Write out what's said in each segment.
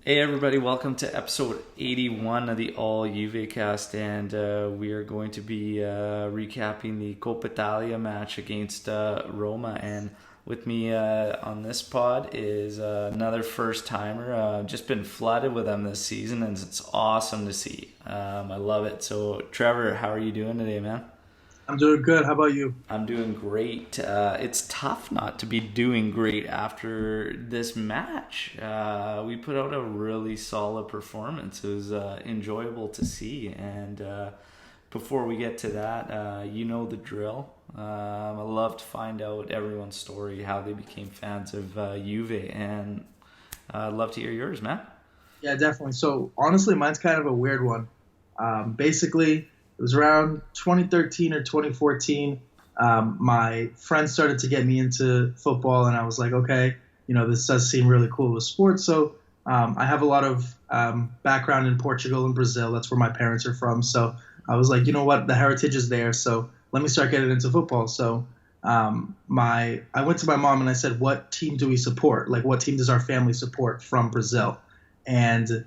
Hey everybody, welcome to episode 81 of the All JuveCast, and we are going to be recapping the Coppa Italia match against Roma. And with me on this pod is another first timer. Just been flooded with them this season, and it's awesome to see. I love it. So Trevor, how are you doing today, man? I'm doing good. How about you? I'm doing great. It's tough not to be doing great after this match. We put out a really solid performance. It was enjoyable to see. And before we get to that, you know the drill. I love to find out everyone's story, how they became fans of Juve, and I'd love to hear yours, man. Yeah, definitely. So honestly, mine's kind of a weird one. Basically, it was around 2013 or 2014. My friends started to get me into football, and I was like, okay, this does seem really cool with sports. So I have a lot of background in Portugal and Brazil. That's where my parents are from. So I was like, you know what, the heritage is there. So let me start getting into football. So I went to my mom and I said, what team do we support? Like, what team does our family support from Brazil? And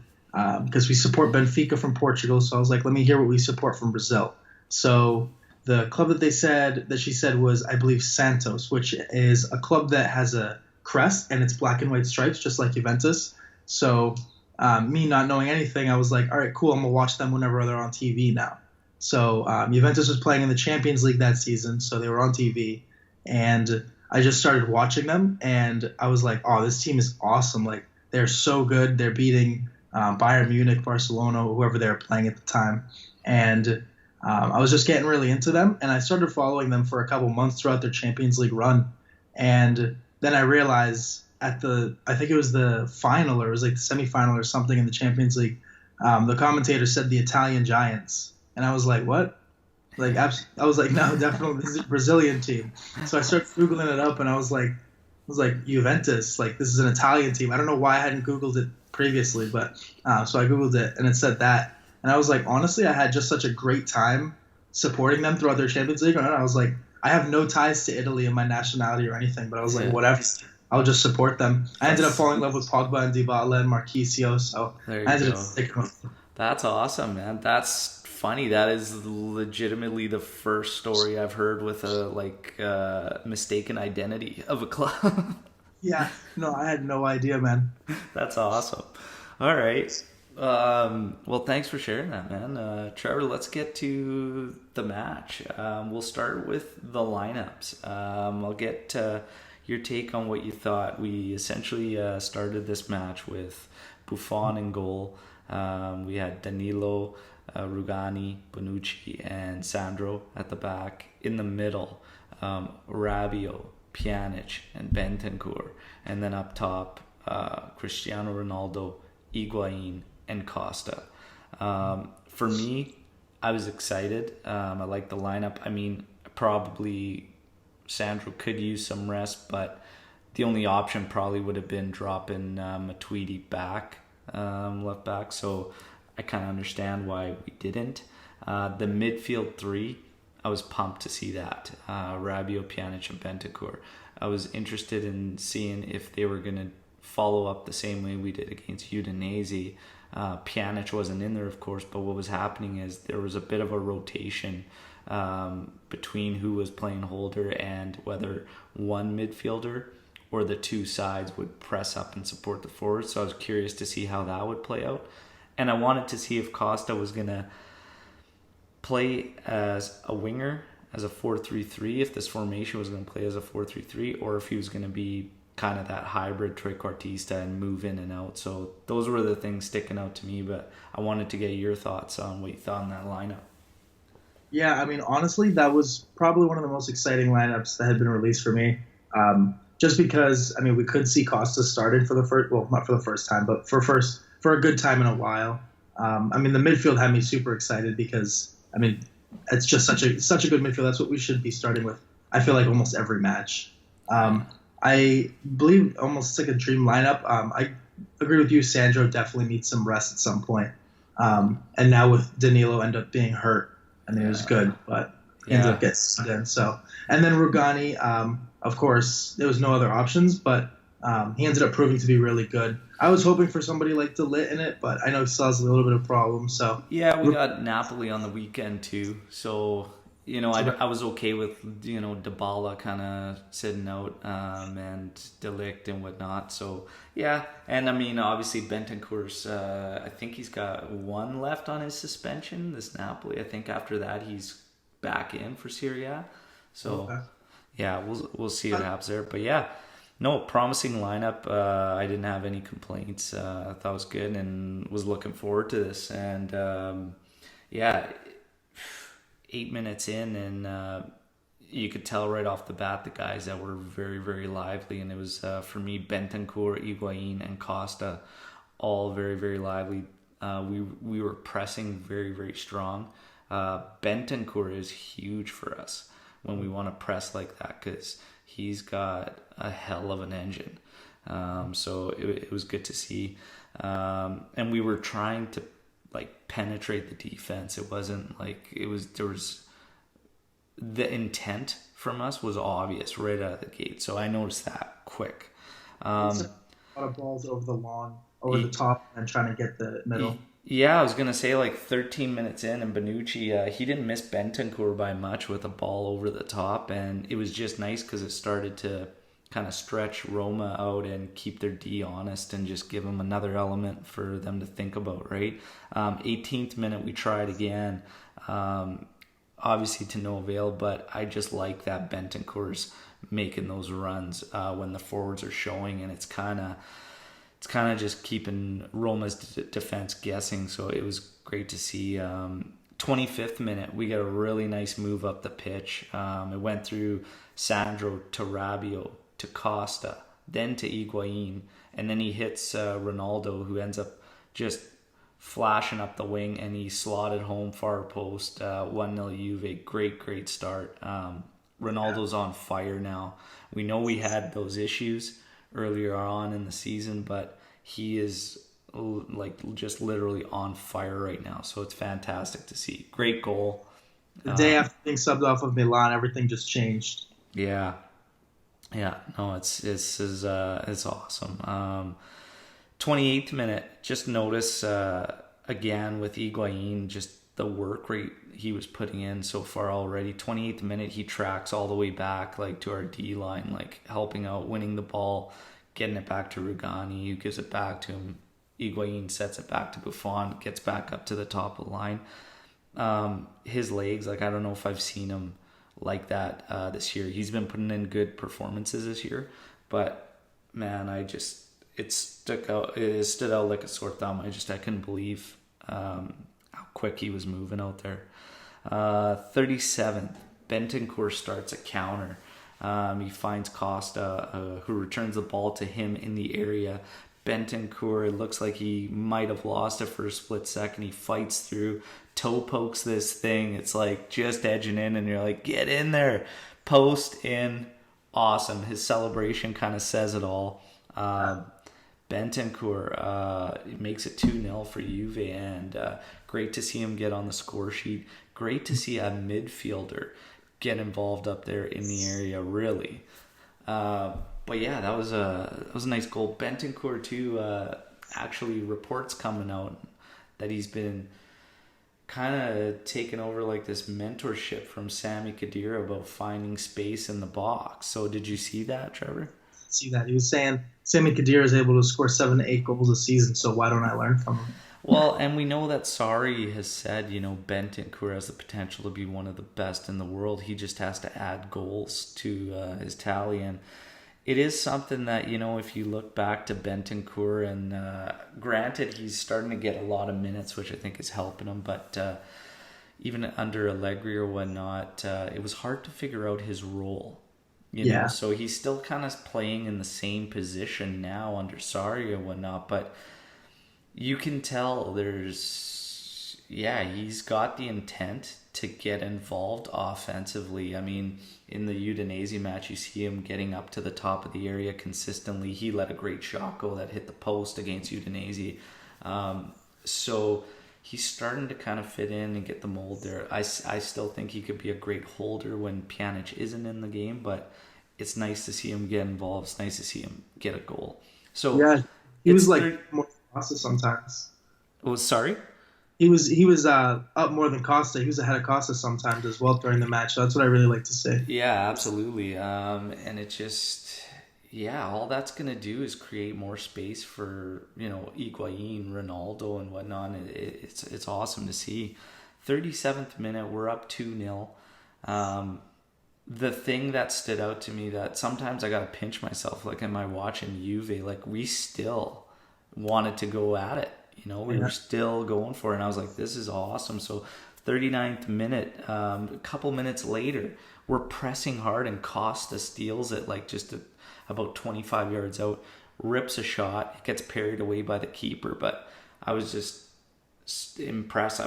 because we support Benfica from Portugal. So I was like, let me hear what we support from Brazil. So the club that she said was, I believe, Santos, which is a club that has a crest and it's black and white stripes, just like Juventus. So me not knowing anything, I was like, all right, cool. I'm going to watch them whenever they're on TV now. So Juventus was playing in the Champions League that season, so they were on TV. And I just started watching them, and I was like, oh, this team is awesome. Like, they're so good. They're beating Bayern Munich, Barcelona, whoever they were playing at the time. And I was just getting really into them, and I started following them for a couple months throughout their Champions League run. And then I realized I think it was the final, or it was like the semifinal or something in the Champions League, the commentator said the Italian Giants. And I was like, what? Like, I was like, no, definitely, this is a Brazilian team. So I started Googling it up, and I was like, Juventus, like, this is an Italian team. I don't know why I hadn't Googled it previously, but so I Googled it, and it said that. And I was like, honestly, I had just such a great time supporting them throughout their Champions League run. I was like, I have no ties to Italy in my nationality or anything, but I was like, whatever. I'll just support them. I ended up falling in love with Pogba and Dybala and Marquisio, so I ended up sticking with them. That's awesome, man. That's funny. That is legitimately the first story I've heard with a mistaken identity of a club. Yeah, no, I had no idea, man. That's awesome. All right. Well, thanks for sharing that, man. Trevor, let's get to the match. We'll start with the lineups. I'll get your take on what you thought. We essentially started this match with Buffon in goal. We had Danilo, Rugani, Bonucci, and Sandro at the back. In the middle, Rabiot, Pjanic, and Bentancur. And then up top, Cristiano Ronaldo, Higuain, and Costa. For me, I was excited. I liked the lineup. I mean, probably Sandro could use some rest, but the only option probably would have been dropping Matuidi back, left back. So I kind of understand why we didn't. The midfield three, I was pumped to see that. Rabiot, Pjanic, and Bentancur. I was interested in seeing if they were going to follow up the same way we did against Udinese. Pjanic wasn't in there, of course, but what was happening is there was a bit of a rotation between who was playing holder and whether one midfielder or the two sides would press up and support the forwards. So I was curious to see how that would play out. And I wanted to see if Costa was going to play as a winger, as a 4-3-3, if this formation was going to play as a 4-3-3, or if he was going to be kind of that hybrid trequartista and move in and out. So those were the things sticking out to me, but I wanted to get your thoughts on what you thought on that lineup. Yeah, I mean, honestly, that was probably one of the most exciting lineups that had been released for me. Just because, I mean, we could see Costa started for the first, well, not for the first time, but for a good time in a while. I mean, the midfield had me super excited because, I mean, it's just such a good midfield. That's what we should be starting with. I feel like almost every match. I believe almost it's like a dream lineup. I agree with you. Sandro definitely needs some rest at some point. And now with Danilo end up being hurt, I mean, it was good, but he ended up getting in. So, and then Rugani, of course, there was no other options, but He ended up proving to be really good. I was hoping for somebody like DeLitt in it, but I know he still has a little bit of problems. So Yeah, we got Napoli on the weekend too. So, so I was okay with, Dybala kind of sitting out and Delict and whatnot. So, yeah. And I mean, obviously, Bentancur's, I think he's got one left on his suspension, this Napoli. I think after that, he's back in for Serie A. So, okay. yeah, we'll see what happens there. But yeah, no, promising lineup. I didn't have any complaints. I thought it was good and was looking forward to this. And yeah, 8 minutes in, and you could tell right off the bat the guys that were very, very lively. And it was for me, Bentancur, Higuain, and Costa, all very, very lively. We were pressing very, very strong. Bentancur is huge for us when we want to press like that because he's got a hell of an engine. So it was good to see. And we were trying to like penetrate the defense. It wasn't like there was the intent from us was obvious right out of the gate. So I noticed that quick. It's a lot of balls over the lawn, over the top, and trying to get the middle. Yeah, I was gonna say like 13 minutes in, and Bonucci, he didn't miss Bentancur by much with a ball over the top, and it was just nice because it started to kind of stretch Roma out and keep their D honest and just give them another element for them to think about. Right, 18th minute we tried again, obviously to no avail, but I just like that Bentancur's making those runs when the forwards are showing, and it's kind of just keeping Roma's defense guessing. So it was great to see. 25th minute, we got a really nice move up the pitch. It went through Sandro to Rabiot to Costa, then to Higuain, and then he hits Ronaldo, who ends up just flashing up the wing, and he slotted home far post. 1-0 Juve. Great start. Ronaldo's on fire now. We know we had those issues earlier on in the season, but he is like just literally on fire right now. So it's fantastic to see. Great goal. The day after being subbed off of Milan, everything just changed. Yeah. No, it's awesome. 28th minute, just notice again with Higuain, just the work rate he was putting in so far already. 28th minute, he tracks all the way back like to our D line, like helping out, winning the ball, getting it back to Rugani, who gives it back to him. Higuain sets it back to Buffon, gets back up to the top of the line. His legs, like I don't know if I've seen him like that this year. He's been putting in good performances this year, but man, it stood out like a sore thumb. I couldn't believe how quick he was moving out there. 37th, Bentancur starts a counter. He finds Costa, who returns the ball to him in the area. Bentancur, it looks like he might have lost it for a split second. He fights through, toe pokes this thing. It's like just edging in, and you're like, get in there. Post in, awesome. His celebration kind of says it all. Bentancur makes it 2-0 for Juve, and great to see him get on the score sheet. Great to see a midfielder get involved up there in the area, really. But yeah, that was a nice goal. Bentancur too. Actually, reports coming out that he's been kind of taking over like this mentorship from Sami Khedira about finding space in the box. So did you see that, Trevor? See that he was saying Sami Khedira is able to score 7 to 8 goals a season, so why don't I learn from him? Well, and we know that Sarri has said, Bentancur has the potential to be one of the best in the world. He just has to add goals to his tally, and it is something that, if you look back to Bentancur, and granted, he's starting to get a lot of minutes, which I think is helping him, but even under Allegri or whatnot, it was hard to figure out his role. Yeah. So he's still kind of playing in the same position now under Sarri or whatnot, but you can tell he's got the intent to get involved offensively. I mean, in the Udinese match, you see him getting up to the top of the area consistently. He let a great shot go that hit the post against Udinese. So he's starting to kind of fit in and get the mold there. I still think he could be a great holder when Pjanic isn't in the game, but it's nice to see him get involved. It's nice to see him get a goal. So Yeah, he it's was like third. more than Costa sometimes. Oh, sorry. He was up more than Costa. He was ahead of Costa sometimes as well during the match. So that's what I really like to say. Yeah, absolutely. And it just, yeah, all that's gonna do is create more space for Higuain, Ronaldo, and whatnot. It's awesome to see. 37th minute, we're up 2-0. Um, the thing that stood out to me that sometimes I gotta pinch myself, like, am I watching Juve? Like, we still wanted to go at it. We were Yeah, still going for it, and I was like, this is awesome. So 39th minute, a couple minutes later, we're pressing hard, and Costa steals it like just about 25 yards out, rips a shot, it gets parried away by the keeper. But I was just impressed.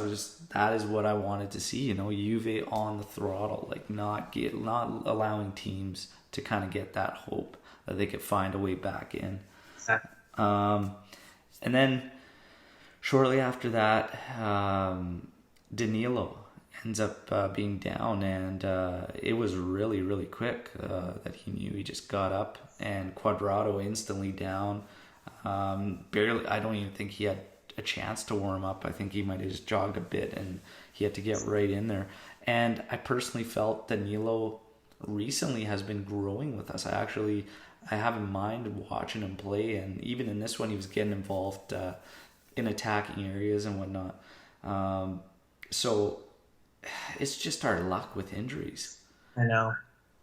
That is what I wanted to see. Juve on the throttle, like not allowing teams to kind of get that hope that they could find a way back in. Um, and then shortly after that, Danilo ends up being down, and it was really, really quick that he knew. He just got up, and Cuadrado instantly down. Barely, I don't even think he had a chance to warm up. I think he might have just jogged a bit, and he had to get right in there. And I personally felt Danilo recently has been growing with us. I have in mind watching him play, and even in this one, he was getting involved in attacking areas and whatnot. So it's just our luck with injuries. I know.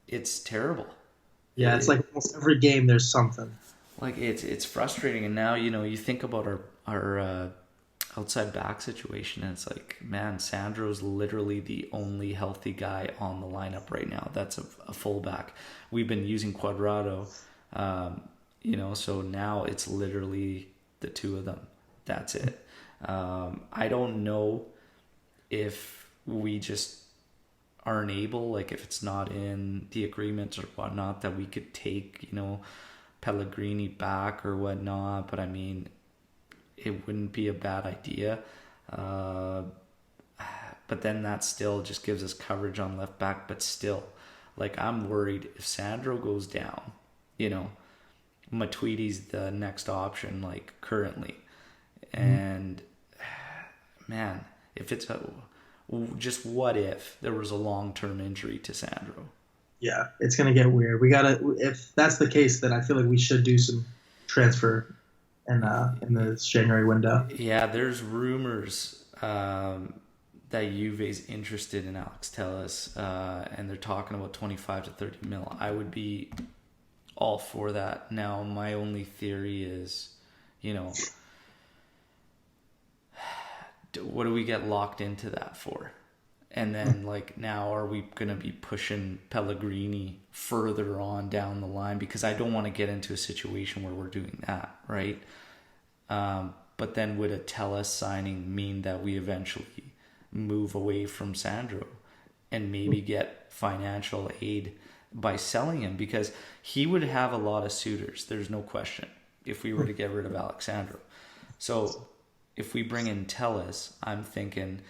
It's terrible. Yeah, it's like almost every game there's something. Like it's frustrating. And now you think about our outside back situation, and it's like, man, Sandro's literally the only healthy guy on the lineup right now. That's a fullback. We've been using Cuadrado, so now it's literally the two of them. That's it. I don't know if we just aren't able, like if it's not in the agreement or whatnot, that we could take, Pellegrini back or whatnot. But I mean, it wouldn't be a bad idea. But then that still just gives us coverage on left back. But still, like, I'm worried if Sandro goes down, Matuidi's the next option, like, currently. And man, if it's just what if there was a long-term injury to Sandro? Yeah, it's gonna get weird. If that's the case, then I feel like we should do some transfer in this January window. Yeah, there's rumors that Juve's interested in Alex Telles, and they're talking about 25 to 30 mil. I would be all for that. Now, my only theory is, what do we get locked into that for? And then, like, now are we going to be pushing Pellegrini further on down the line? Because I don't want to get into a situation where we're doing that, right? But then would a Telles signing mean that we eventually move away from Sandro and maybe get financial aid by selling him? Because he would have a lot of suitors, there's no question, if we were to get rid of Alexandro. So if we bring in Telles, I'm thinking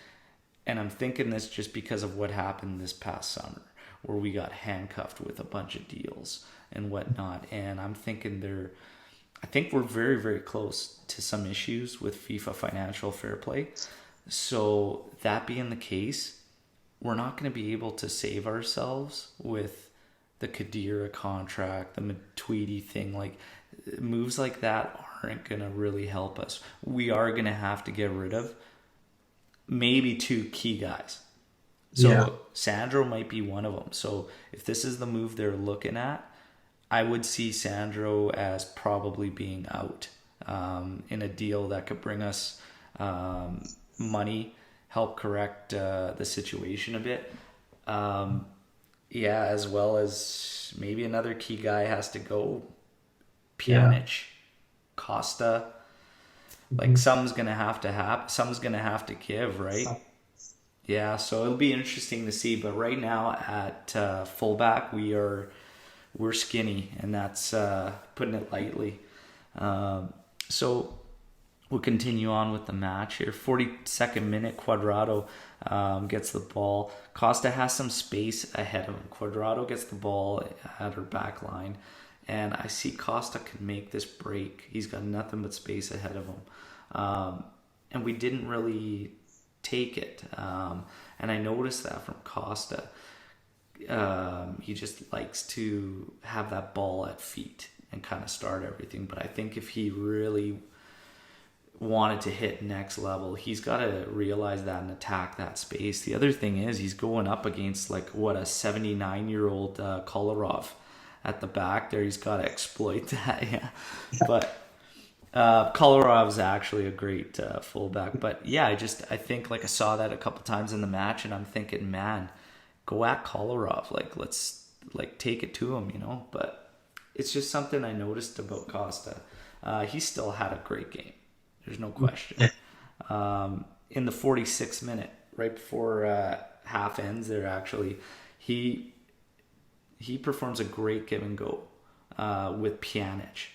this just because of what happened this past summer, where we got handcuffed with a bunch of deals and whatnot. And I'm thinking I think we're very, very close to some issues with FIFA financial fair play. So that being the case, we're not going to be able to save ourselves with the Khedira contract, the Matuidi thing. Like, moves like that aren't going to really help us. We are going to have to get rid of maybe two key guys. So yeah. Sandro might be one of them. So if this is the move they're looking at, I would see Sandro as probably being out in a deal that could bring us money, help correct the situation a bit. As well as maybe another key guy has to go. Pjanic, Costa. Like, something's gonna have to happen. Something's gonna have to give, right? Yeah, so it'll be interesting to see. But right now at fullback, we're skinny, and that's putting it lightly. So we'll continue on with the match here. 42nd minute, Cuadrado gets the ball. Costa has some space ahead of him. Cuadrado gets the ball at her back line, and I see Costa can make this break. He's got nothing but space ahead of him. And we didn't really take it. And I noticed that from Costa. He just likes to have that ball at feet and kind of start everything. But I think if he really wanted to hit next level, he's got to realize that and attack that space. The other thing is he's going up against a 79-year-old Kolarov at the back there. He's got to exploit that. Yeah. But Kolarov's actually a great fullback. But yeah, I think I saw that a couple times in the match, and I'm thinking, man, go at Kolarov. Let's take it to him, But it's just something I noticed about Costa. He still had a great game. There's no question. In the 46th minute, right before half ends there, actually, he performs a great give and go with Pjanic.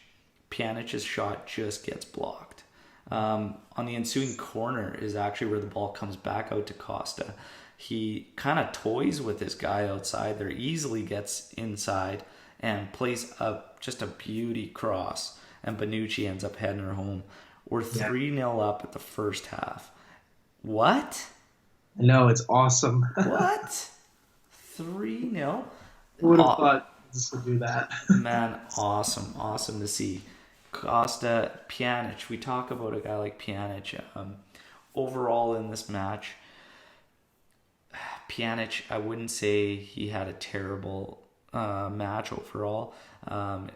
Pjanic's shot just gets blocked. On the ensuing corner is actually where the ball comes back out to Costa. He kind of toys with this guy outside there, easily gets inside and plays just a beauty cross, and Bonucci ends up heading her home. We're 3-0 up at the first half. What? No, it's awesome. What? 3-0? Who would have thought this would do that? Man, awesome to see. Costa, Pjanic. We talk about a guy like Pjanic. Overall in this match, Pjanic, I wouldn't say he had a terrible match overall.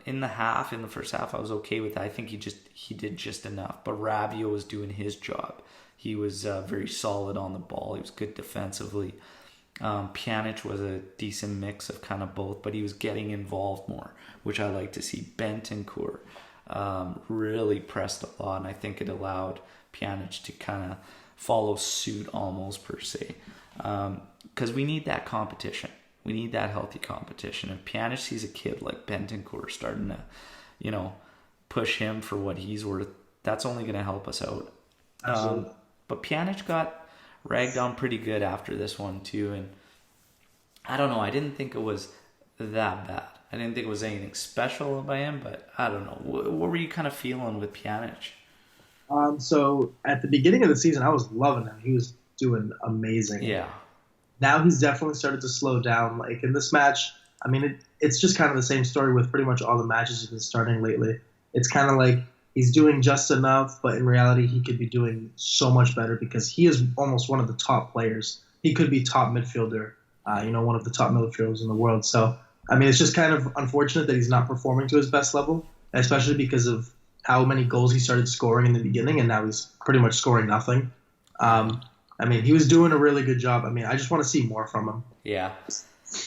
In the first half, I was okay with that. I think he did just enough. But Rabiot was doing his job. He was very solid on the ball. He was good defensively. Pjanic was a decent mix of kind of both, but he was getting involved more, which I like to see. Bentancur really pressed a lot, and I think it allowed Pjanic to kind of follow suit almost, per se. Because we need that competition. We need that healthy competition. If Pjanic sees a kid like Bentancur starting to, push him for what he's worth, that's only going to help us out. But Pjanic got ragged on pretty good after this one too, and I don't know. I didn't think it was that bad. I didn't think it was anything special by him, but I don't know. What were you kind of feeling with Pjanic? So at the beginning of the season, I was loving him. He was doing amazing. Yeah. Now he's definitely started to slow down. Like in this match, I mean, it's just kind of the same story with pretty much all the matches he's been starting lately. It's kind of like he's doing just enough, but in reality, he could be doing so much better because he is almost one of the top players. He could be top midfielder, one of the top midfielders in the world. So, I mean, it's just kind of unfortunate that he's not performing to his best level, especially because of how many goals he started scoring in the beginning, and now he's pretty much scoring nothing. I mean, he was doing a really good job. I mean, I just want to see more from him. Yeah.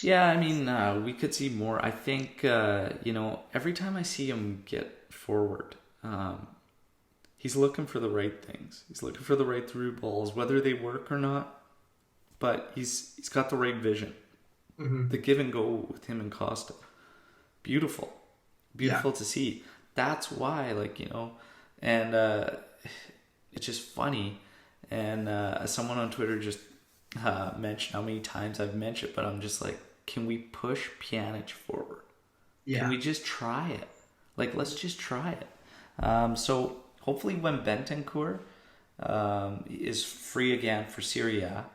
Yeah, I mean, we could see more. I think, every time I see him get forward, he's looking for the right things. He's looking for the right through balls, whether they work or not. But he's got the right vision. Mm-hmm. The give and go with him and Costa. Beautiful to see. That's why, and it's just funny. And someone on Twitter just mentioned how many times I've mentioned it, but I'm just like, can we push Pjanic forward? Yeah. Can we just try it? Let's just try it. So hopefully when Bentancur is free again for Serie A,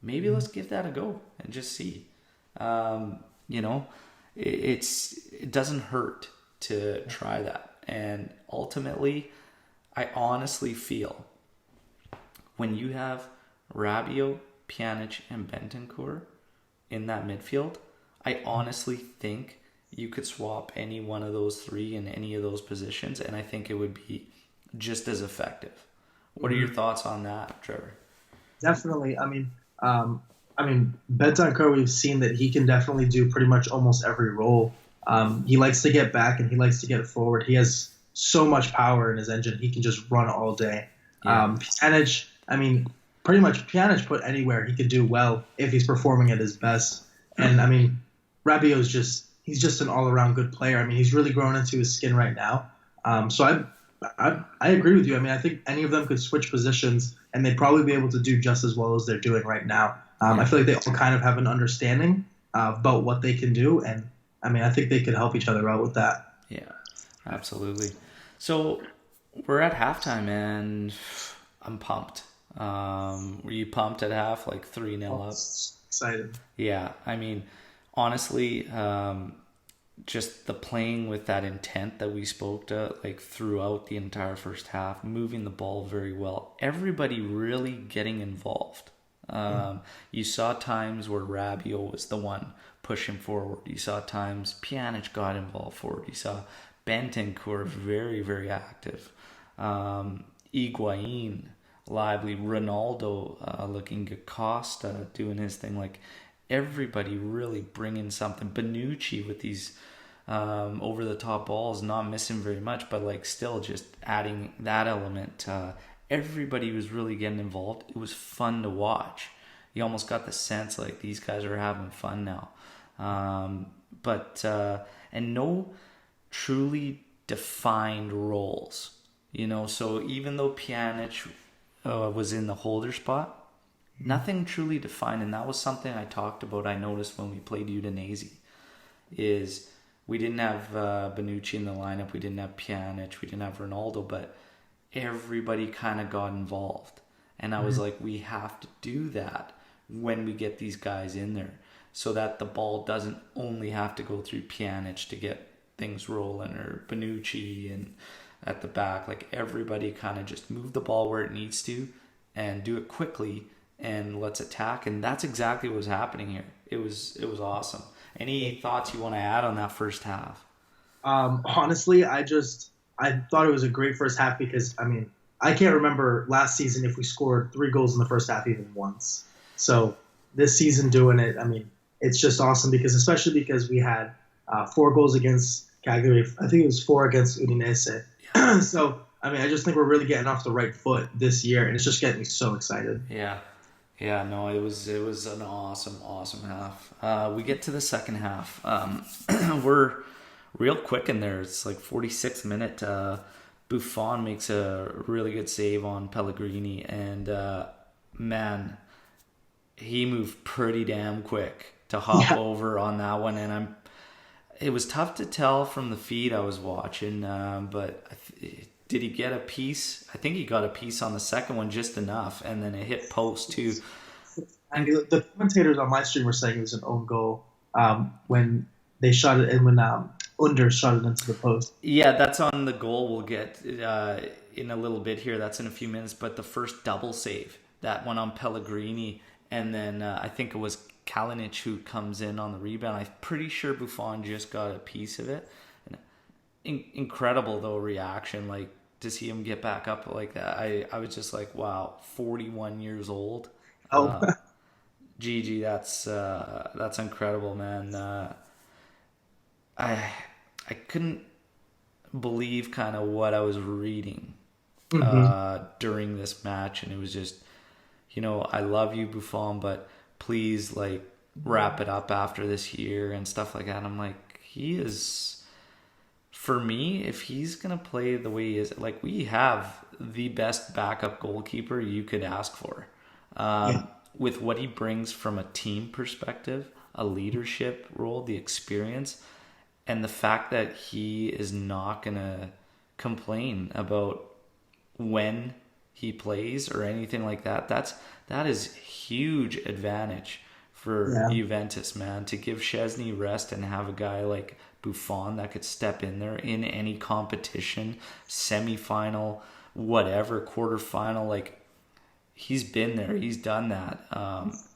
maybe let's give that a go and just see. It doesn't hurt to try that. And ultimately, I honestly feel when you have Rabiot, Pjanic, and Bentancur in that midfield, I honestly think you could swap any one of those three in any of those positions, and I think it would be just as effective. What are your thoughts on that, Trevor? Definitely. I mean, Bentancur, we've seen that he can definitely do pretty much almost every role. He likes to get back and he likes to get forward. He has so much power in his engine. He can just run all day. Yeah. Pjanic, pretty much Pjanic put anywhere he could do well if he's performing at his best. And Rabiot's he's just an all-around good player. I mean, he's really grown into his skin right now. So I agree with you. I mean, I think any of them could switch positions and they'd probably be able to do just as well as they're doing right now. I Yeah. feel like they all kind of have an understanding about what they can do, and I mean, I think they could help each other out with that. Yeah, absolutely. So we're at halftime and I'm pumped. Were you pumped at half, like 3-0 Oh, up? excited. Yeah, I mean, honestly, just the playing with that intent that we spoke to, like throughout the entire first half, moving the ball very well, everybody really getting involved. You saw times where Rabiot was the one pushing forward. You saw times Pjanic got involved forward. You saw Bentancur very, very active. Higuain, lively. Ronaldo looking good. Costa doing his thing. Like everybody really bringing something. Bonucci with these over the top balls, not missing very much, but like still just adding that element. Everybody was really getting involved. It was fun to watch. You almost got the sense like these guys are having fun now. But and no truly defined roles, So even though Pjanic was in the holder spot, nothing truly defined, and that was something I talked about. I noticed when we played Udinese, is we didn't have Bonucci in the lineup, we didn't have Pjanic, we didn't have Ronaldo, but everybody kind of got involved, and I was like, we have to do that when we get these guys in there, so that the ball doesn't only have to go through Pjanic to get things rolling, or Bonucci and at the back. Like everybody kind of just move the ball where it needs to and do it quickly and let's attack. And that's exactly what was happening here. It was awesome. Any thoughts you want to add on that first half? Honestly, I thought it was a great first half because I mean I can't remember last season if we scored 3 goals in the first half even once. So this season doing it, I mean, it's just awesome because especially because we had 4 goals against Cagliari. I think it was 4 against Udinese. So I mean, I just think we're really getting off the right foot this year, and it's just getting me so excited. Yeah. Yeah, no, it was an awesome half. We get to the second half. We're real quick in there. It's like 46th minute. Buffon makes a really good save on Pellegrini, and man, he moved pretty damn quick to hop Yeah. over on that one. And it was tough to tell from the feed I was watching, but did he get a piece? I think he got a piece on the second one, just enough, and then it hit post too. I mean, the commentators on my stream were saying it was an own goal when they shot it and when Under shot it into the post. Yeah, that's on the goal. We'll get in a little bit here. That's in a few minutes. But the first double save, that one on Pellegrini, and then I think it was Kalinic who comes in on the rebound. I'm pretty sure Buffon just got a piece of it. Incredible though reaction, like to see him get back up like that. I was just like, wow, 41 years old. Oh, Gigi, that's incredible, man. I I couldn't believe kind of what I was reading during this match, and it was just, I love you, Buffon, but please like wrap it up after this year and stuff like that. And I'm like, he is, for me, if he's gonna play the way he is, like we have the best backup goalkeeper you could ask for. yeah. With what he brings from a team perspective, a leadership role, the experience, and the fact that he is not gonna complain about when he plays or anything like that. That is huge advantage for Yeah. Juventus, man, to give Chesney rest and have a guy like Buffon that could step in there in any competition, semifinal, whatever, quarterfinal. Like he's been there, he's done that.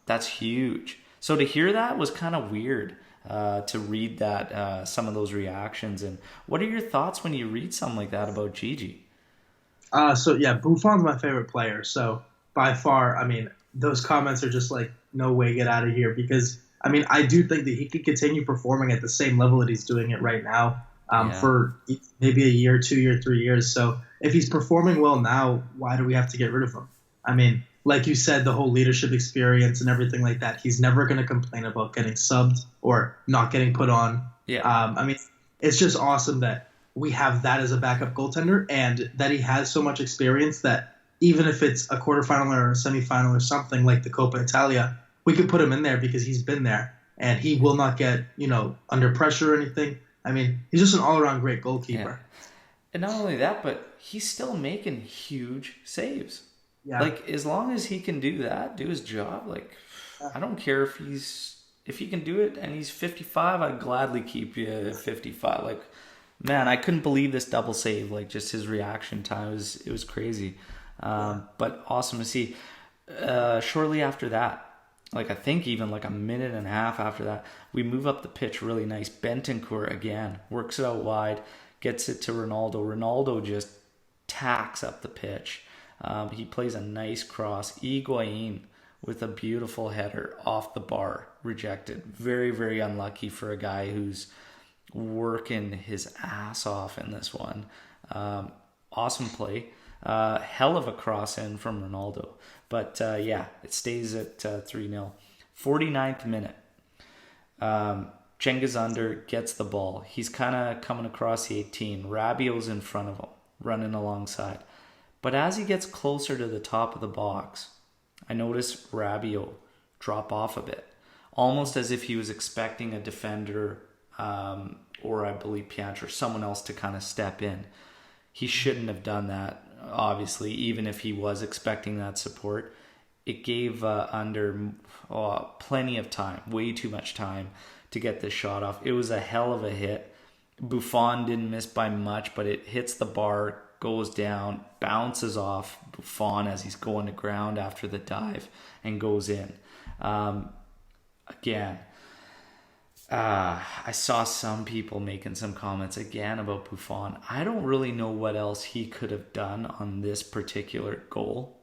That's huge. So to hear that was kind of weird. To read that, some of those reactions, and what are your thoughts when you read something like that about Gigi? So yeah, Buffon's my favorite player. So by far, I mean, those comments are just like, no way, get out of here. Because I mean, I do think that he could continue performing at the same level that he's doing it right now Yeah. for maybe a year, 2 year, 3 years. So if he's performing well now, why do we have to get rid of him? I mean, like you said, the whole leadership experience and everything like that, he's never going to complain about getting subbed or not getting put on. Yeah. I mean, it's just awesome that we have that as a backup goaltender, and that he has so much experience that even if it's a quarterfinal or a semifinal or something like the Coppa Italia, we could put him in there because he's been there and he will not get, under pressure or anything. I mean, he's just an all-around great Yeah. goalkeeper. And not only that, but he's still making huge saves. Yeah. Like, as long as he can do that, do his job, like, I don't care if he can do it and he's 55, I'd gladly keep you at 55. Like, man, I couldn't believe this double save. Like, just his reaction time it was crazy. But awesome to see. Shortly after that, like I think even like a minute and a half after that, we move up the pitch really nice. Bentancur again works it out wide, gets it to Ronaldo. Ronaldo just tacks up the pitch. He plays a nice cross. Higuain with a beautiful header off the bar, rejected. Very, very unlucky for a guy who's working his ass off in this one. Awesome play. Hell of a cross in from Ronaldo. But yeah, it stays at 3-0. 49th minute. Cengiz Under gets the ball. He's kind of coming across the 18. Rabiot's in front of him, running alongside. But as he gets closer to the top of the box, I notice Rabiot drop off a bit. Almost as if he was expecting a defender or I believe Pjanic or someone else to kind of step in. He shouldn't have done that, obviously, even if he was expecting that support. It gave Under plenty of time, way too much time to get this shot off. It was a hell of a hit. Buffon didn't miss by much, but it hits the bar, goes down, bounces off Buffon as he's going to ground after the dive, and goes in. Again, I saw some people making some comments again about Buffon. I don't really know what else he could have done on this particular goal.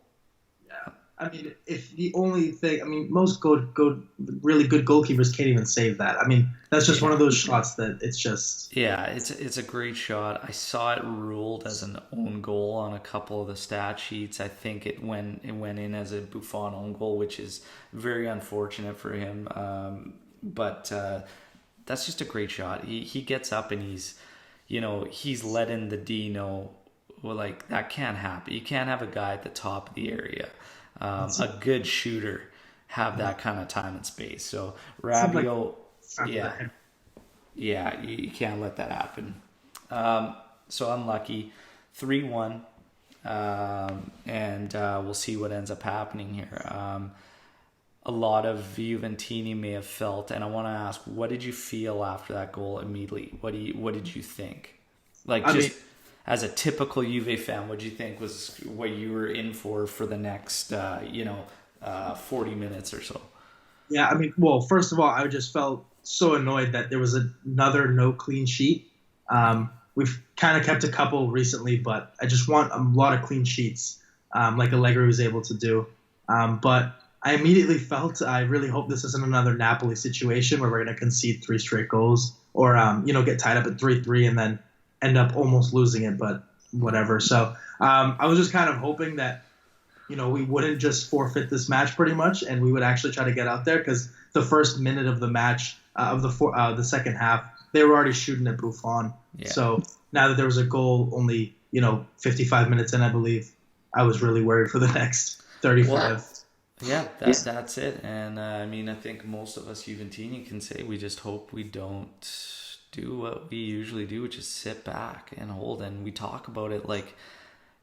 Yeah. I mean, if the only thing, I mean, most really good goalkeepers can't even save that. I mean, that's just one of those shots that it's just. Yeah, it's a great shot. I saw it ruled as an own goal on a couple of the stat sheets. I think it went in as a Buffon own goal, which is very unfortunate for him. But that's just a great shot. He gets up and he's letting the D know, well, like, that can't happen. You can't have a guy at the top of the area, a good shooter, have that kind of time and space. So Rabiot, you can't let that happen. So unlucky, 3-1, and we'll see what ends up happening here. A lot of Juventini may have felt, and I want to ask, what did you feel after that goal immediately? What did you think? Like, as a typical Juve fan, what did you think was what you were in for the next 40 minutes or so? Yeah, I mean, well, first of all, I just felt so annoyed that there was another no clean sheet. We've kind of kept a couple recently, but I just want a lot of clean sheets, like Allegri was able to do. But I immediately felt, I really hope this isn't another Napoli situation where we're going to concede 3 straight goals or, get tied up at 3-3 and then end up almost losing it, but whatever. So I was just kind of hoping that, we wouldn't just forfeit this match pretty much and we would actually try to get out there, because the first minute of the match, of the second half, they were already shooting at Buffon. Yeah. So now that there was a goal only, 55 minutes in, I believe, I was really worried for the next 35. Well, yeah, that's it. And I think most of us Juventini can say we just hope we don't do what we usually do, which is sit back and hold. And we talk about it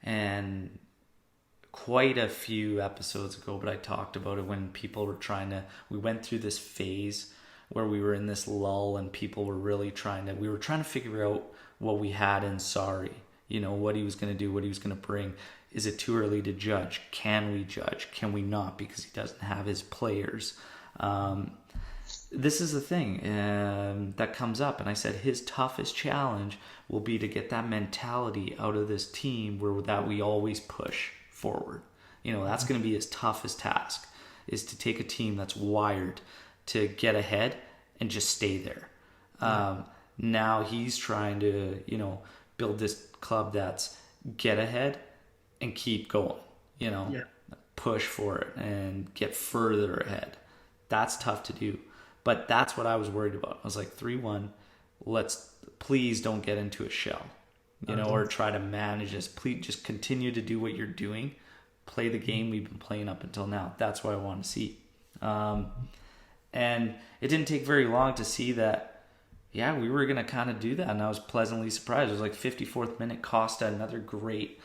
and quite a few episodes ago, but I talked about it when people were we went through this phase where we were in this lull and people were really we were trying to figure out what we had in Sarri, what he was going to do, what he was going to bring. Is it too early to judge? Can we judge? Can we not? Because he doesn't have his players. This is the thing that comes up. And I said his toughest challenge will be to get that mentality out of this team that we always push forward. That's going to be his toughest task, is to take a team that's wired to get ahead and just stay there. Now he's trying to, build this club that's get ahead and keep going, push for it and get further ahead. That's tough to do, but that's what I was worried about. I was like 3-1, please don't get into a shell, or try to manage this. Please just continue to do what you're doing. Play the game we've been playing up until now. That's what I want to see. And it didn't take very long to see that, yeah, we were going to kind of do that. And I was pleasantly surprised. It was like 54th minute, Costa, another great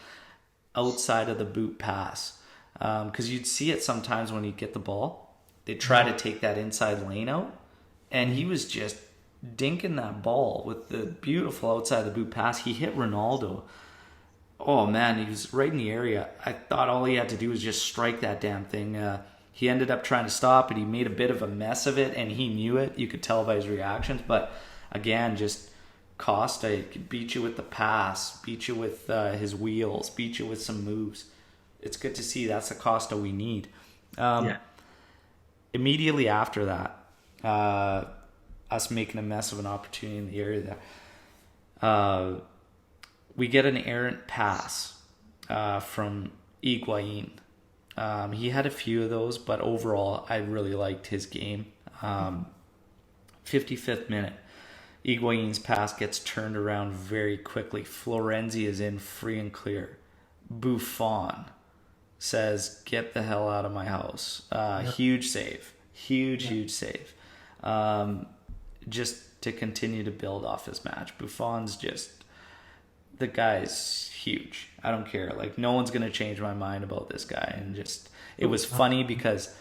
outside of the boot pass. Because you'd see it sometimes when you get the ball. They try to take that inside lane out. And he was just dinking that ball with the beautiful outside the boot pass. He hit Ronaldo. Oh, man, he was right in the area. I thought all he had to do was just strike that damn thing. He ended up trying to stop it. He made a bit of a mess of it, and he knew it. You could tell by his reactions. But, again, just Costa could beat you with the pass, beat you with his wheels, beat you with some moves. It's good to see. That's the Costa we need. Immediately after that, us making a mess of an opportunity in the area there, we get an errant pass from Higuain. He had a few of those, but overall, I really liked his game. 55th minute, Higuain's pass gets turned around very quickly. Florenzi is in free and clear. Buffon says, "Get the hell out of my house." Huge save. Huge save. Just to continue to build off his match. Buffon's just... the guy's huge. I don't care. Like, no one's going to change my mind about this guy. And just... it was funny because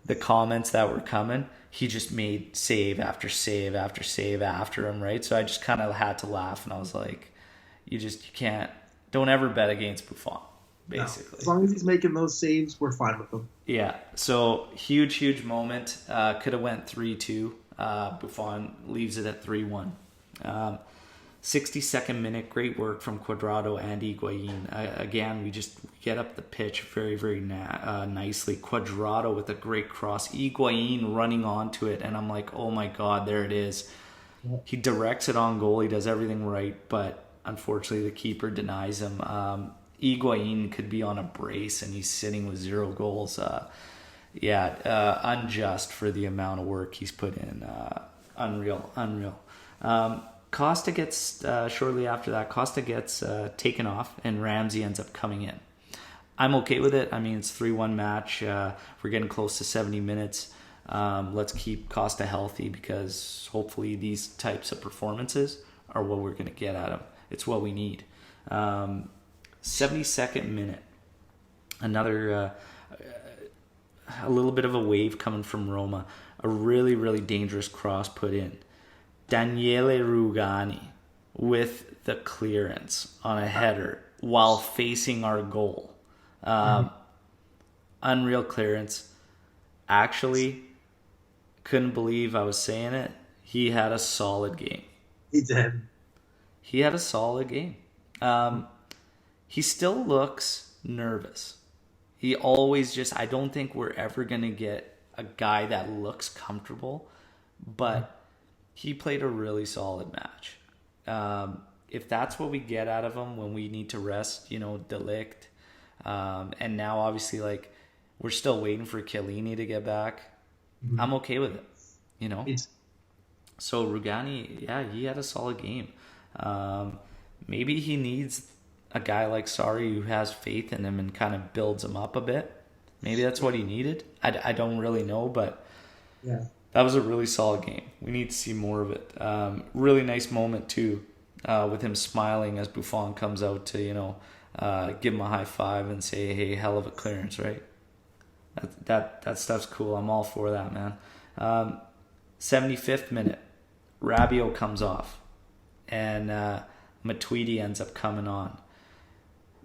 the comments that were coming, he just made save after save after save after him, right? So I just kind of had to laugh, and I was like, you can't... don't ever bet against Buffon. Basically. No. As long as he's making those saves, we're fine with him. Yeah. So huge moment. Could have went 3-2. Buffon leaves it at 3-1. 62nd minute, great work from Cuadrado and Higuain. Again, we just get up the pitch very nicely. Cuadrado with a great cross. Higuain running onto it, and I'm like, oh my God, there it is. He directs it on goal. He does everything right, but unfortunately the keeper denies him. Higuain could be on a brace, and he's sitting with 0 goals. Unjust for the amount of work he's put in. Unreal. Costa gets, shortly after that, Costa gets taken off, and Ramsey ends up coming in. I'm okay with it. I mean, it's 3-1 match. We're getting close to 70 minutes. Let's keep Costa healthy, because hopefully these types of performances are what we're going to get out of him. It's what we need. 72nd minute, another a little bit of a wave coming from Roma. A really dangerous cross put in. Daniele Rugani with the clearance on a header while facing our goal. Unreal clearance. Actually, couldn't believe I was saying it. He had a solid game. He did. He had a solid game. He still looks nervous. He always just... I don't think we're ever going to get a guy that looks comfortable, but he played a really solid match. If that's what we get out of him when we need to rest, De Ligt, and now obviously, like, we're still waiting for Chiellini to get back, I'm okay with it, So Rugani, he had a solid game. Maybe he needs a guy like Sarri who has faith in him and kind of builds him up a bit. Maybe that's what he needed. I don't really know, but that was a really solid game. We need to see more of it. Really nice moment too, with him smiling as Buffon comes out to give him a high five and say, "Hey, hell of a clearance," right? That stuff's cool. I'm all for that, man. 75th minute, Rabiot comes off, and Matuidi ends up coming on.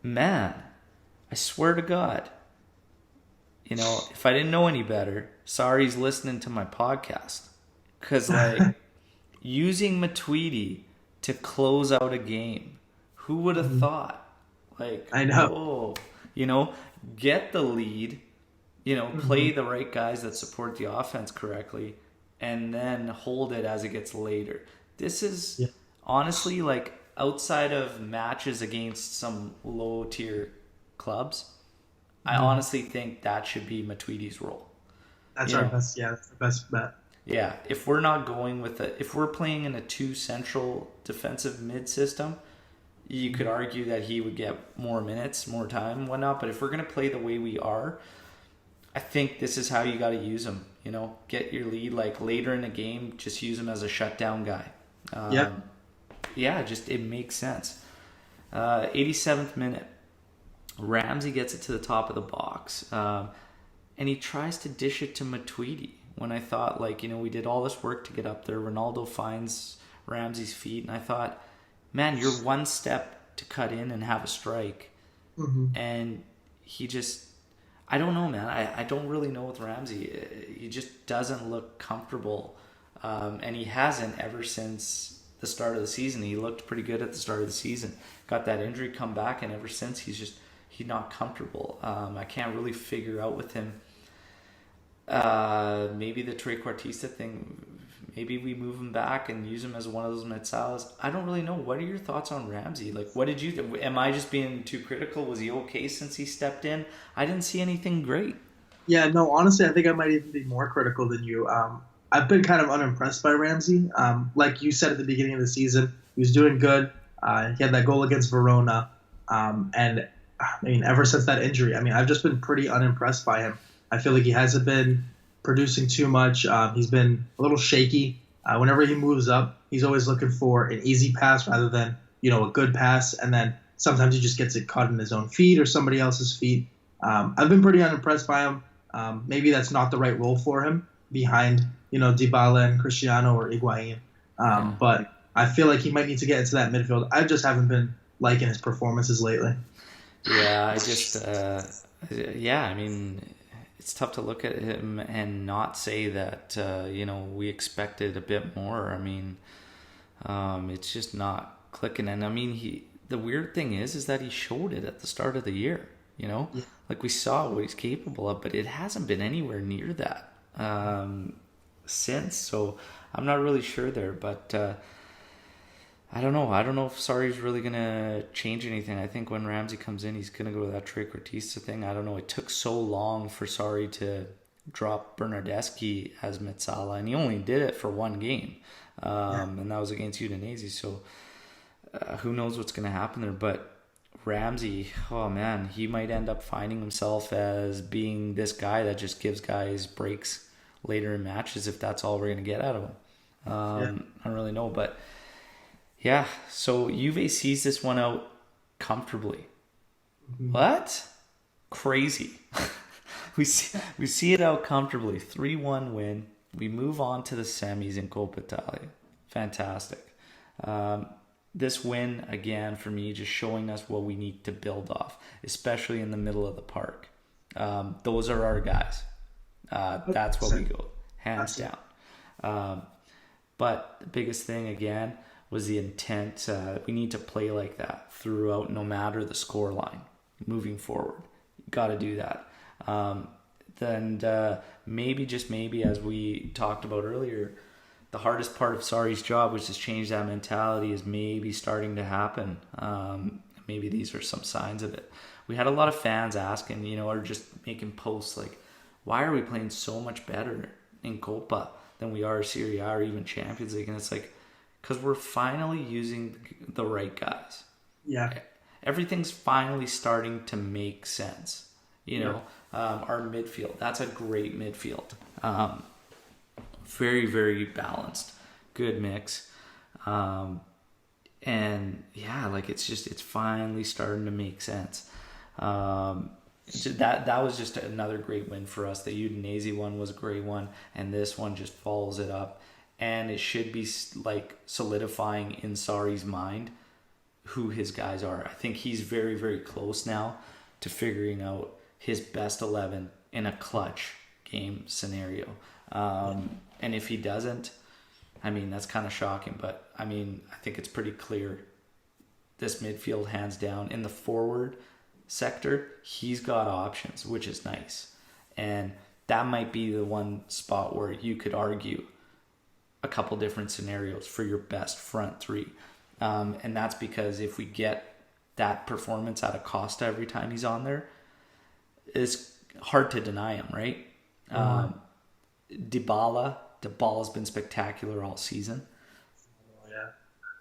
Man, I swear to God, if I didn't know any better, Sarri's listening to my podcast. Because, like, using Matuidi to close out a game, who would have thought? Like, I know. Get the lead, play the right guys that support the offense correctly, and then hold it as it gets later. This is honestly, like, outside of matches against some low tier clubs, I honestly think that should be Matuidi's role. That's our best. Yeah, that's the best bet. Yeah, if we're not going with if we're playing in a two central defensive mid system, you could argue that he would get more minutes, more time, whatnot. But if we're going to play the way we are, I think this is how you got to use him. You know, get your lead like later in the game, just use him as a shutdown guy. Yep. Yeah, just it makes sense. 87th minute, Ramsey gets it to the top of the box, and he tries to dish it to Matuidi. When I thought, like, you know, we did all this work to get up there, Ronaldo finds Ramsey's feet, and I thought, man, you're one step to cut in and have a strike, and he just, I don't know, man. I don't really know with Ramsey. He just doesn't look comfortable, and he hasn't ever since the start of the season. He looked pretty good at the start of the season. Got that injury, come back, and ever since he's not comfortable. I can't really figure out with him. Maybe the trequartista thing. Maybe we move him back and use him as one of those Metsalas. I don't really know. What are your thoughts on Ramsey? Like, what did you? Am I just being too critical? Was he okay since he stepped in? I didn't see anything great. Yeah, no, honestly, I think I might even be more critical than you. I've been kind of unimpressed by Ramsey. Like you said at the beginning of the season, he was doing good. He had that goal against Verona. And I mean, ever since that injury, I mean, I've just been pretty unimpressed by him. I feel like he hasn't been producing too much. He's been a little shaky. Whenever he moves up, he's always looking for an easy pass rather than, a good pass. And then sometimes he just gets it caught in his own feet or somebody else's feet. I've been pretty unimpressed by him. Maybe that's not the right role for him behind, Dybala and Cristiano or Higuain. But I feel like he might need to get into that midfield. I just haven't been liking his performances lately. Yeah, I mean, it's tough to look at him and not say that, we expected a bit more. I mean, it's just not clicking. And I mean, the weird thing is that he showed it at the start of the year, like we saw what he's capable of, but it hasn't been anywhere near that, since. So I'm not really sure there, but, I don't know. I don't know if Sarri's really going to change anything. I think when Ramsey comes in, he's going to go to that trequartista thing. I don't know. It took so long for Sarri to drop Bernardeschi as Metsala, and he only did it for one game, and that was against Udinese. So who knows what's going to happen there. But Ramsey, oh man, he might end up finding himself as being this guy that just gives guys breaks later in matches if that's all we're going to get out of him. I don't really know, but... yeah, so Juve sees this one out comfortably. Mm-hmm. What? Crazy. we see it out comfortably. 3-1 win. We move on to the semis in Coppa Italia. Fantastic. This win, again, for me, just showing us what we need to build off, especially in the middle of the park. Those are our guys. That's what we go, hands down. But the biggest thing, again, was the intent. We need to play like that throughout, no matter the score line, moving forward. Got to do that. Then maybe, just maybe, as we talked about earlier, the hardest part of Sarri's job, which is change that mentality, is maybe starting to happen. Maybe these are some signs of it. We had a lot of fans asking, or just making posts like, why are we playing so much better in Coppa than we are Serie A or even Champions League? And it's like, because we're finally using the right guys. Yeah. Everything's finally starting to make sense. Our midfield, that's a great midfield. Very, very balanced. Good mix. And yeah, like it's finally starting to make sense. That was just another great win for us. The Udinese one was a great one, and this one just follows it up. And it should be like solidifying in Sarri's mind who his guys are. I think he's very, very close now to figuring out his best 11 in a clutch game scenario. And if he doesn't, I mean, that's kind of shocking. But, I mean, I think it's pretty clear this midfield, hands down. In the forward sector, he's got options, which is nice. And that might be the one spot where you could argue a couple different scenarios for your best front three. And that's because if we get that performance out of Costa every time he's on there, it's hard to deny him, right? Dybala the ball has been spectacular all season. Yeah.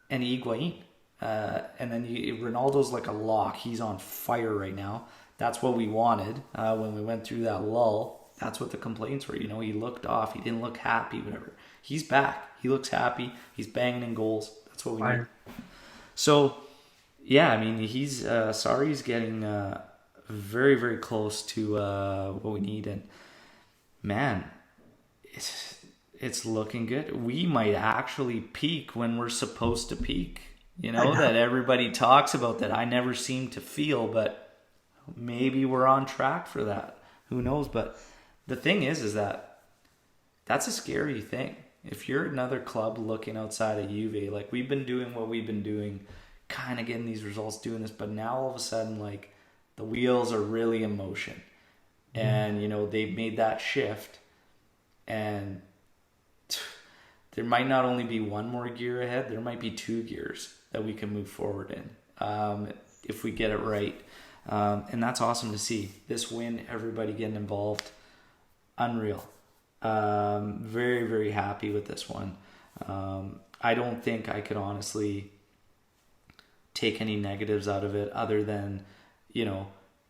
And Higuain. And then Ronaldo's like a lock. He's on fire right now. That's what we wanted when we went through that lull. That's what the complaints were. He looked off. He didn't look happy, whatever. He's back. He looks happy. He's banging in goals. That's what we need. So, yeah, I mean, he's Sarri's getting very, very close to what we need. And, man, it's looking good. We might actually peak when we're supposed to peak. That everybody talks about that I never seem to feel, but maybe we're on track for that. Who knows? But the thing is that that's a scary thing. If you're another club looking outside of Juve, like we've been doing what we've been doing, kind of getting these results, doing this, but now all of a sudden, like the wheels are really in motion. And, they've made that shift, and there might not only be one more gear ahead, there might be 2 gears that we can move forward in if we get it right. And that's awesome to see. This win, everybody getting involved, unreal. Very, very happy with this one. I don't think I could honestly take any negatives out of it other than,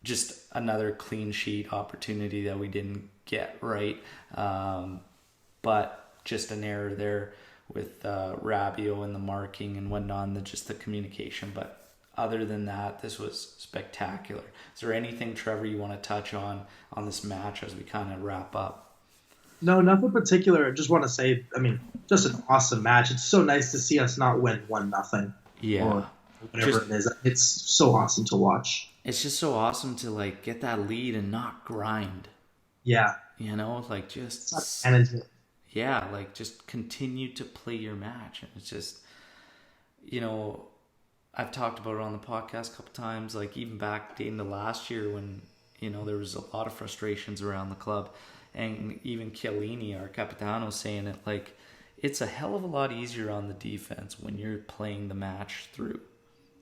just another clean sheet opportunity that we didn't get right. But just an error there with Rabiot and the marking and whatnot, and just the communication. But other than that, this was spectacular. Is there anything, Trevor, you want to touch on this match as we kind of wrap up? No, nothing particular. I just want to say, just an awesome match. It's so nice to see us not win 1-0. Yeah. Or whatever it is. It's so awesome to watch. It's just so awesome to like get that lead and not grind. Yeah. Like just management. Yeah, like just continue to play your match. And it's just, I've talked about it on the podcast a couple times, like even back dating to last year when, there was a lot of frustrations around the club. And even Chiellini, our Capitano, saying it, like, it's a hell of a lot easier on the defense when you're playing the match through,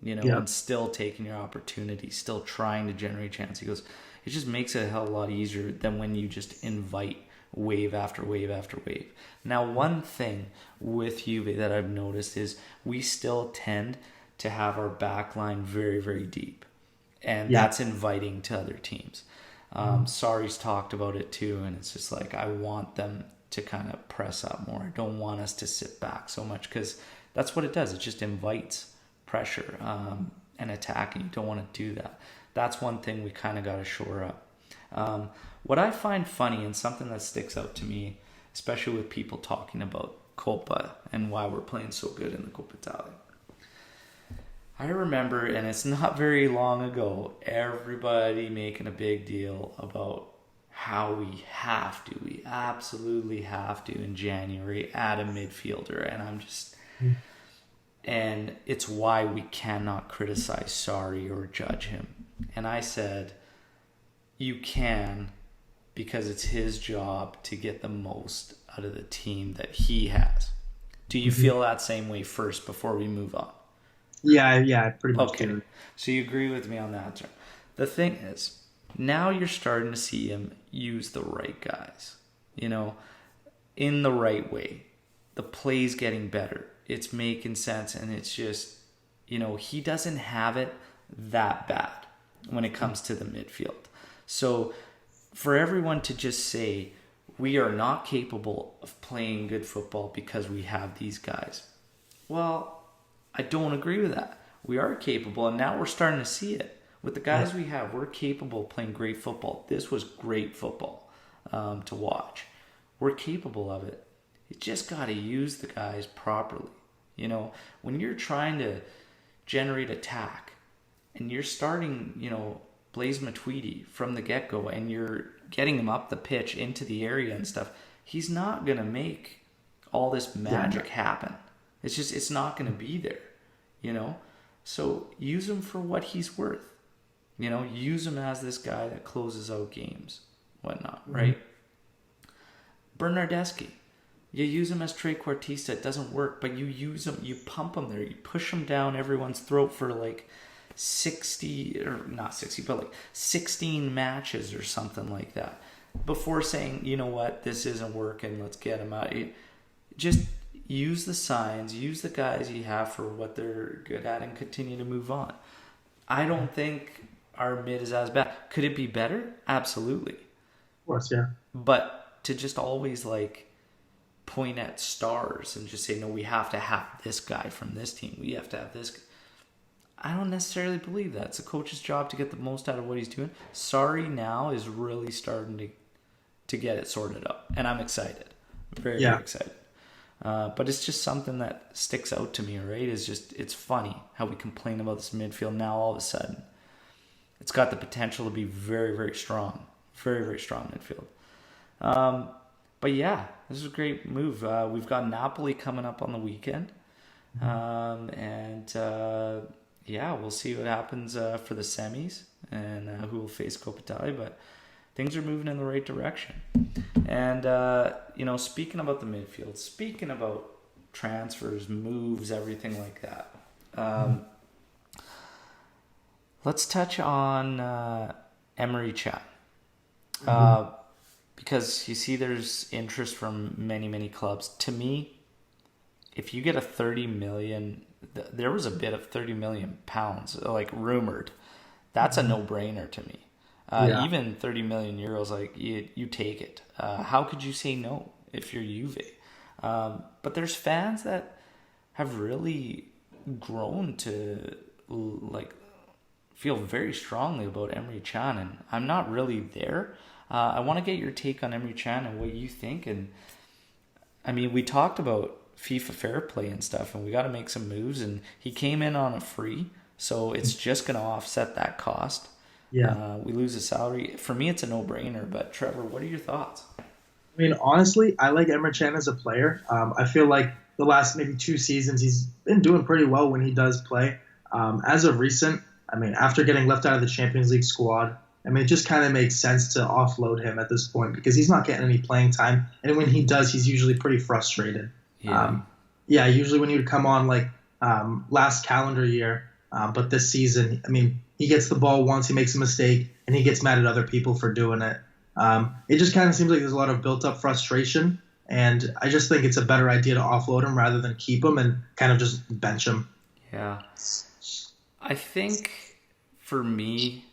and still taking your opportunity, still trying to generate chance. He goes, it just makes it a hell of a lot easier than when you just invite wave after wave after wave. Now, one thing with Juve that I've noticed is we still tend to have our back line very, very deep. And that's inviting to other teams. Sarri's talked about it too, and it's just like I want them to kind of press up more. I don't want us to sit back so much because that's what it does. It just invites pressure and attack, and you don't want to do that. That's one thing we kind of got to shore up. What I find funny and something that sticks out to me, especially with people talking about Coppa and why we're playing so good in the Coppa Italia. I remember, and it's not very long ago, everybody making a big deal about how we absolutely have to in January add a midfielder. And I'm just, and it's why we cannot criticize Sarri or judge him. And I said, you can, because it's his job to get the most out of the team that he has. Do you feel that same way first before we move on? Yeah, pretty much. Okay, do. So you agree with me on that term. The thing is, now you're starting to see him use the right guys, in the right way. The play's getting better. It's making sense, and it's just, he doesn't have it that bad when it comes to the midfield. So for everyone to just say, we are not capable of playing good football because we have these guys. Well, I don't agree with that. We are capable, and now we're starting to see it. With the guys we have, we're capable of playing great football. This was great football to watch. We're capable of it. You just got to use the guys properly. When you're trying to generate attack, and you're starting, Blaise Matuidi from the get-go, and you're getting him up the pitch into the area and stuff, he's not going to make all this magic happen. It's not going to be there, So use him for what he's worth. Use him as this guy that closes out games, whatnot, right? Bernardeschi, you use him as trequartista. It doesn't work, but you use him, you pump him there, you push him down everyone's throat for like 60, or not 60, but like 16 matches or something like that. before saying, you know what, this isn't working, let's get him out. Just use the signs, use the guys you have for what they're good at, and continue to move on. I don't think our mid is as bad. Could it be better? Absolutely. Of course, yeah. But to just always like point at stars and just say, no, we have to have this guy from this team. We have to have this. I don't necessarily believe that. It's a coach's job to get the most out of what he's doing. Sarri now is really starting to get it sorted out. And I'm excited. Very, very excited. But it's just something that sticks out to me, right? It's funny how we complain about this midfield now all of a sudden. It's got the potential to be very, very strong. Very, very strong midfield. But yeah, this is a great move. We've got Napoli coming up on the weekend. Yeah, we'll see what happens for the semis and who will face Coppa Italia. But things are moving in the right direction. And, speaking about the midfield, speaking about transfers, moves, everything like that, let's touch on Emery Chan. Because you see there's interest from many, many clubs. To me, if you get a 30 million, there was a bit of 30 million pounds, like rumored. That's a no-brainer to me. Even 30 million euros, like you take it. How could you say no if you're Juve? But there's fans that have really grown to like feel very strongly about Emery Chan, and I'm not really there. I want to get your take on Emery Chan and what you think. And I mean, we talked about FIFA fair play and stuff, and we got to make some moves. And he came in on a free, so it's just going to offset that cost. Yeah. We lose his salary. For me, it's a no-brainer. But Trevor, what are your thoughts? I mean, honestly, I like Emre Can as a player. I feel like the last maybe 2 seasons, he's been doing pretty well when he does play. As of recent, I mean, after getting left out of the Champions League squad, I mean, it just kind of makes sense to offload him at this point because he's not getting any playing time. And when he does, he's usually pretty frustrated. Yeah. Usually when he would come on like last calendar year, but this season, I mean, he gets the ball once, he makes a mistake, and he gets mad at other people for doing it. It just kind of seems like there's a lot of built-up frustration, and I just think it's a better idea to offload him rather than keep him and kind of just bench him. Yeah. I think for me,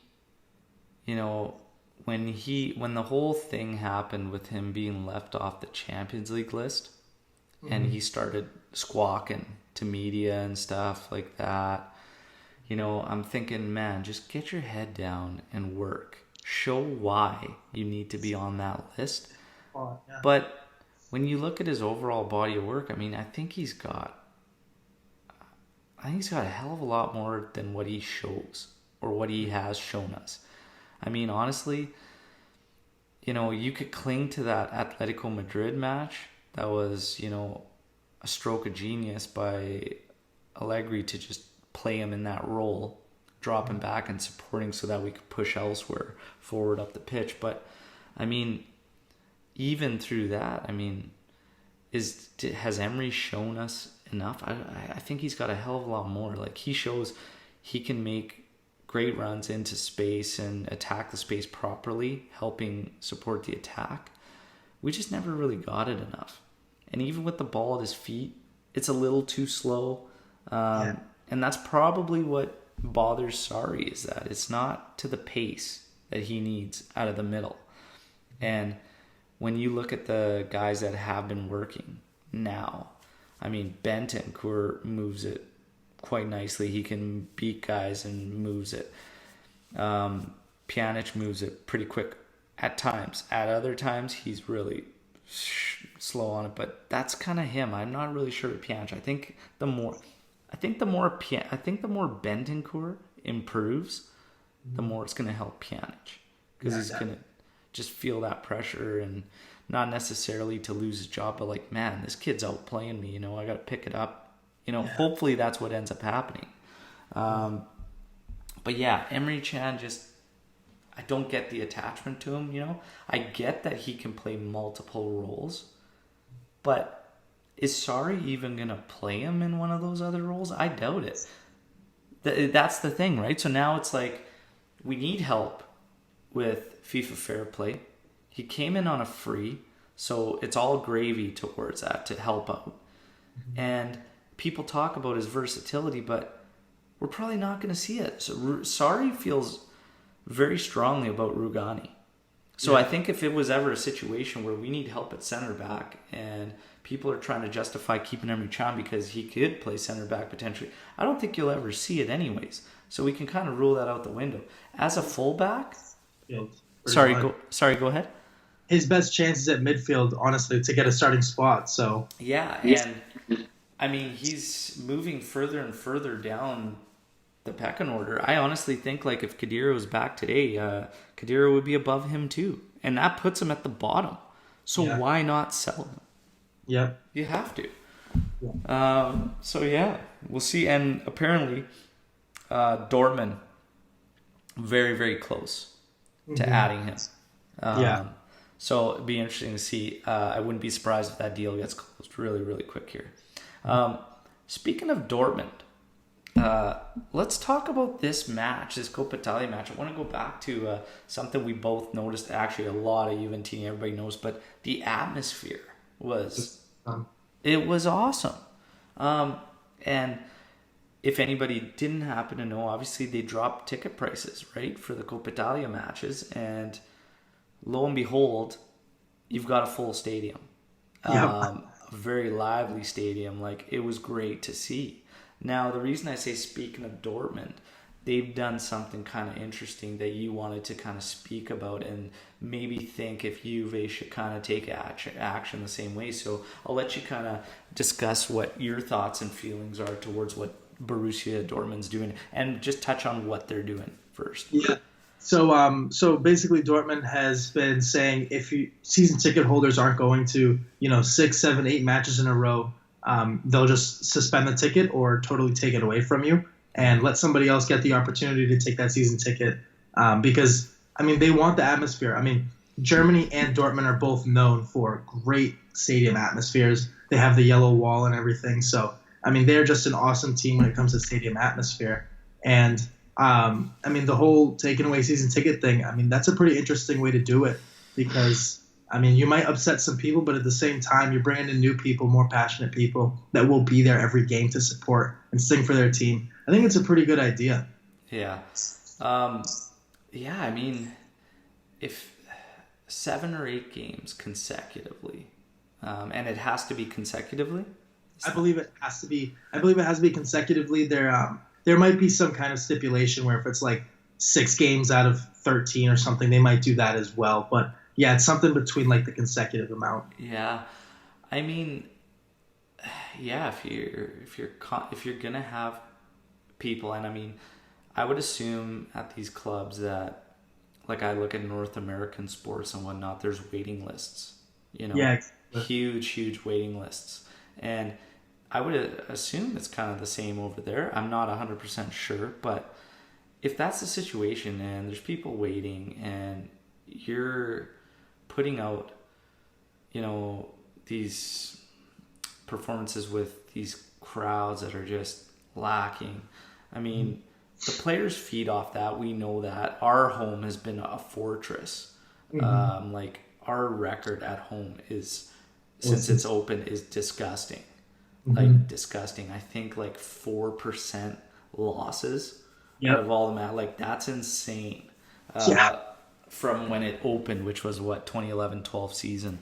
when the whole thing happened with him being left off the Champions League list, and he started squawking to media and stuff like that, I'm thinking, man, just get your head down and work. Show why you need to be on that list. Yeah. But when you look at his overall body of work, I mean, I think he's got a hell of a lot more than what he shows or what he has shown us. I mean, honestly, you could cling to that Atletico Madrid match. That was, a stroke of genius by Allegri to just play him in that role, drop him back and supporting so that we could push elsewhere, forward up the pitch. But, I mean, even through that, I mean, has Emery shown us enough? I think he's got a hell of a lot more. Like, he shows he can make great runs into space and attack the space properly, helping support the attack. We just never really got it enough. And even with the ball at his feet, it's a little too slow. And that's probably what bothers Sarri, is that it's not to the pace that he needs out of the middle. And when you look at the guys that have been working now, I mean, Bentancur moves it quite nicely. He can beat guys and moves it. Pjanic moves it pretty quick at times. At other times, he's really slow on it. But that's kind of him. I'm not really sure with Pjanic. I think the more Bentancur improves, the more it's going to help Pjanic, because he's going to just feel that pressure, and not necessarily to lose his job, but like, man, this kid's outplaying me. I got to pick it up. Hopefully that's what ends up happening. But yeah, Emery Chan, I don't get the attachment to him. I get that he can play multiple roles, but is Sarri even going to play him in one of those other roles? I doubt it. That's the thing, right? So now it's like, we need help with FIFA Fair Play. He came in on a free, so it's all gravy towards that to help out. And people talk about his versatility, but we're probably not going to see it. So Sarri feels very strongly about Rugani. So I think if it was ever a situation where we need help at center back and people are trying to justify keeping Emre Can because he could play center back potentially, I don't think you'll ever see it anyways. So we can kind of rule that out the window. As a fullback, go ahead. His best chances at midfield, honestly, to get a starting spot. So yeah, and I mean he's moving further and further down the pecking order. I honestly think like if Khedira was back today, Khedira would be above him too, and that puts him at the bottom. So why not sell him? Yep, you have to. So yeah, we'll see. And apparently, Dortmund very very close to adding him. So it'd be interesting to see. I wouldn't be surprised if that deal gets closed really really quick here. Speaking of Dortmund. Let's talk about this match, this Coppa Italia match. I want to go back to something we both noticed, actually a lot of Juventini, everybody knows, but the atmosphere was awesome. And if anybody didn't happen to know, obviously they dropped ticket prices, right, for the Coppa Italia matches, and lo and behold, you've got a full stadium. A very lively stadium. Like, it was great to see. Now, the reason I say, speaking of Dortmund, they've done something kind of interesting that you wanted to kind of speak about and maybe think if Juve should kind of take action the same way. So I'll let you kind of discuss what your thoughts and feelings are towards what Borussia Dortmund's doing and just touch on what they're doing first. Yeah. So basically Dortmund has been saying if season ticket holders aren't going to, 6, 7, 8 matches in a row, they'll just suspend the ticket or totally take it away from you and let somebody else get the opportunity to take that season ticket. Because, they want the atmosphere. Germany and Dortmund are both known for great stadium atmospheres. They have the yellow wall and everything. So, they're just an awesome team when it comes to stadium atmosphere. And, the whole taking away season ticket thing, that's a pretty interesting way to do it because you might upset some people, but at the same time, you're bringing in new people, more passionate people that will be there every game to support and sing for their team. I think it's a pretty good idea. Yeah. If 7 or 8 games consecutively, and it has to be consecutively? I believe it has to be consecutively. There might be some kind of stipulation where if it's like 6 games out of 13 or something, they might do that as well. But yeah, it's something between like the consecutive amount. Yeah, if you're gonna have people, and I would assume at these clubs that, like I look at North American sports and whatnot, there's waiting lists. Huge waiting lists, and I would assume it's kind of the same over there. I'm not 100% sure, but if that's the situation and there's people waiting and you're putting out, these performances with these crowds that are just lacking. The players feed off that. We know that. Our home has been a fortress. Our record at home since it's open is disgusting. Disgusting. I think 4% losses out of all the matches. That's insane. From when it opened, which was 2011-12 season.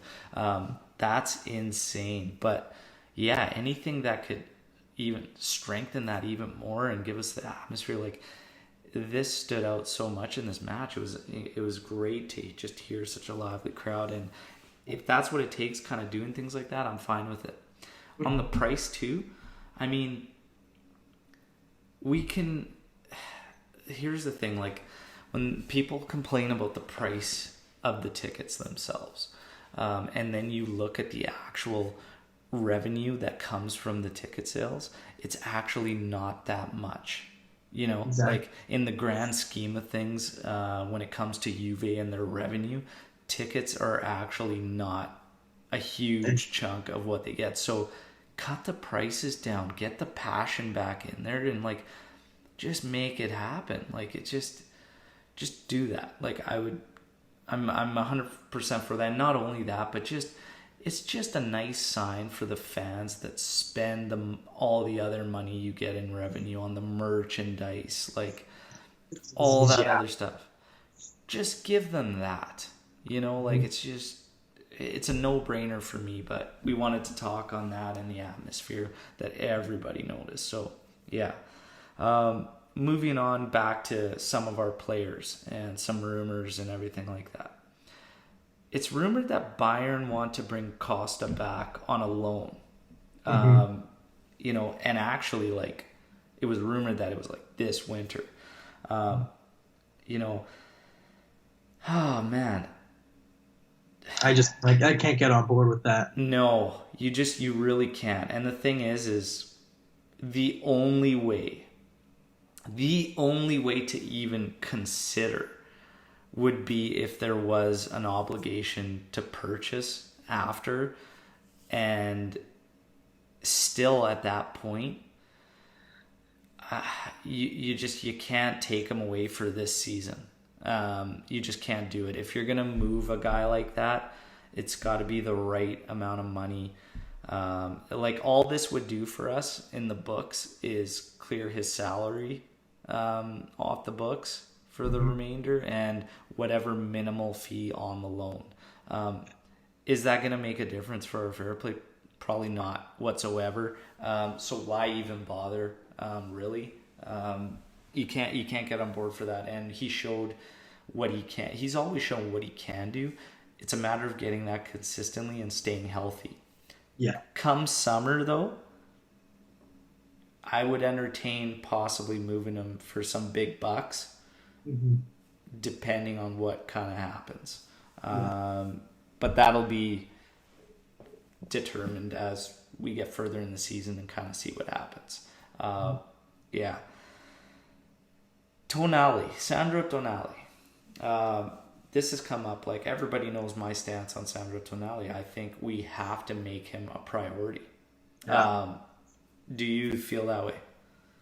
That's insane. But yeah, anything that could even strengthen that even more and give us the atmosphere, this stood out so much in this match. It was great to just hear such a lively crowd, and if that's what it takes, kind of doing things like that, I'm fine with it. On the price too, we can. Here's the thing, when people complain about the price of the tickets themselves, and then you look at the actual revenue that comes from the ticket sales, it's actually not that much. Exactly. In the grand scheme of things, when it comes to Juve and their revenue, tickets are actually not a huge chunk of what they get. So cut the prices down, get the passion back in there, and just make it happen. Just do that. I'm 100% for that. Not only that, but it's just a nice sign for the fans that spend all the other money you get in revenue on the merchandise, like all that Yeah. other stuff. Just give them that. Like it's a no-brainer for me, but we wanted to talk on that and the atmosphere that everybody noticed. So, yeah. Moving on back to some of our players and some rumors and everything like that. It's rumored that Bayern want to bring Costa back on a loan. And actually, like, it was rumored that it was like this winter. Oh man. I can't get on board with that. No, you really can't. And the thing is the only way to even consider would be if there was an obligation to purchase after, and still at that point, you can't take him away for this season. You just can't do it. If you're gonna move a guy like that, it's got to be the right amount of money. Like all this would do for us in the books is clear his salary off the books for the remainder and whatever minimal fee on the loan. Is that going to make a difference for our fair play? Probably not whatsoever. So why even bother? Really, you can't get on board for that. And he showed what he can. He's always shown what he can do. It's a matter of getting that consistently and staying healthy. Yeah. Come summer, though, I would entertain possibly moving him for some big bucks, depending on what kind of happens. But that'll be determined as we get further in the season and kind of see what happens. Yeah. Sandro Tonali. This has come up. Like, everybody knows my stance on Sandro Tonali. I think we have to make him a priority. Do you feel that way?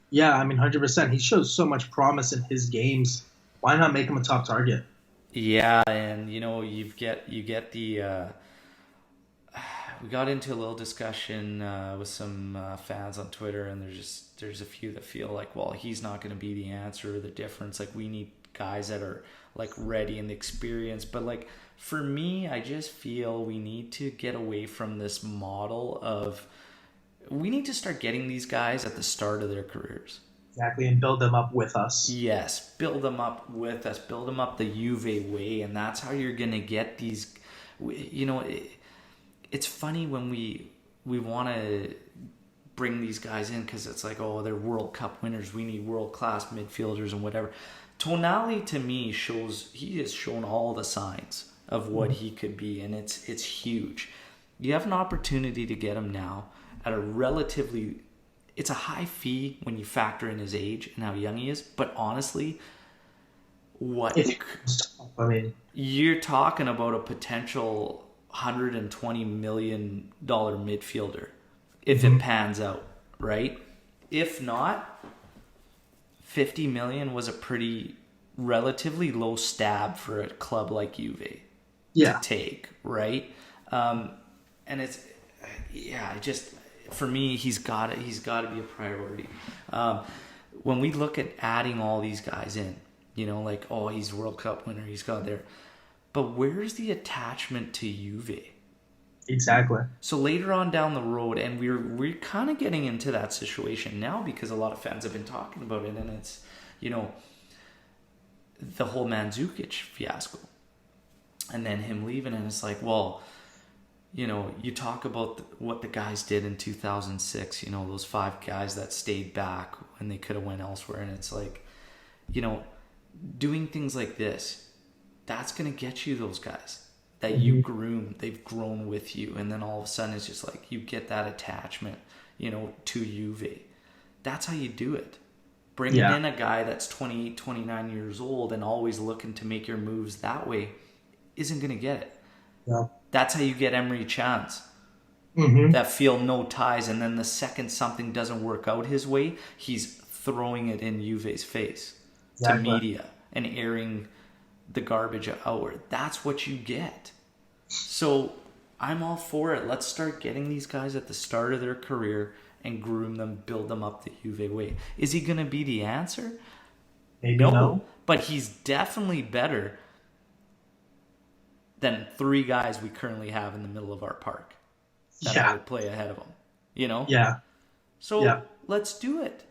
Yeah, I mean, 100%. He shows so much promise in his games. Why not make him a top target? Yeah, and you get the. We got into a little discussion with some fans on Twitter, and there's a few that feel like, well, he's not going to be the answer or the difference. Like, we need guys that are like ready and experienced. But like for me, I just feel we need to get away from this model of. We need to start getting these guys at the start of their careers. Exactly, and build them up with us. Yes, build them up with us. Build them up the Juve way, and that's how you're going to get these. It's funny when we want to bring these guys in because it's like, oh, they're World Cup winners. We need world-class midfielders and whatever. Tonali, to me, he has shown all the signs of what he could be, and it's huge. You have an opportunity to get him now at a relatively, it's a high fee when you factor in his age and how young he is. But honestly, you're talking about a potential $120 million midfielder if it pans out, right? If not, $50 million was a pretty relatively low stab for a club like Juve to take, right? And it's, for me, he's got to be a priority. When we look at adding all these guys in, like, oh, he's World Cup winner, he's got there. But where's the attachment to Juve? Exactly. So later on down the road, and we're kind of getting into that situation now because a lot of fans have been talking about it, and it's, the whole Mandzukic fiasco. And then him leaving, and it's like, well, you talk about what the guys did in 2006, those 5 guys that stayed back when they could have went elsewhere. And it's like, doing things like this, that's going to get you those guys that you groomed. They've grown with you. And then all of a sudden it's just like you get that attachment, to Juve. That's how you do it. Bringing in a guy that's 28, 29 years old and always looking to make your moves that way isn't going to get it. Yeah. That's how you get Emery Chans that feel no ties. And then the second something doesn't work out his way, he's throwing it in Juve's face to media and airing the garbage outward. That's what you get. So I'm all for it. Let's start getting these guys at the start of their career and groom them, build them up the Juve way. Is he going to be the answer? Maybe no. But he's definitely better than 3 guys we currently have in the middle of our park that I would play ahead of him. You know? Yeah. So let's do it.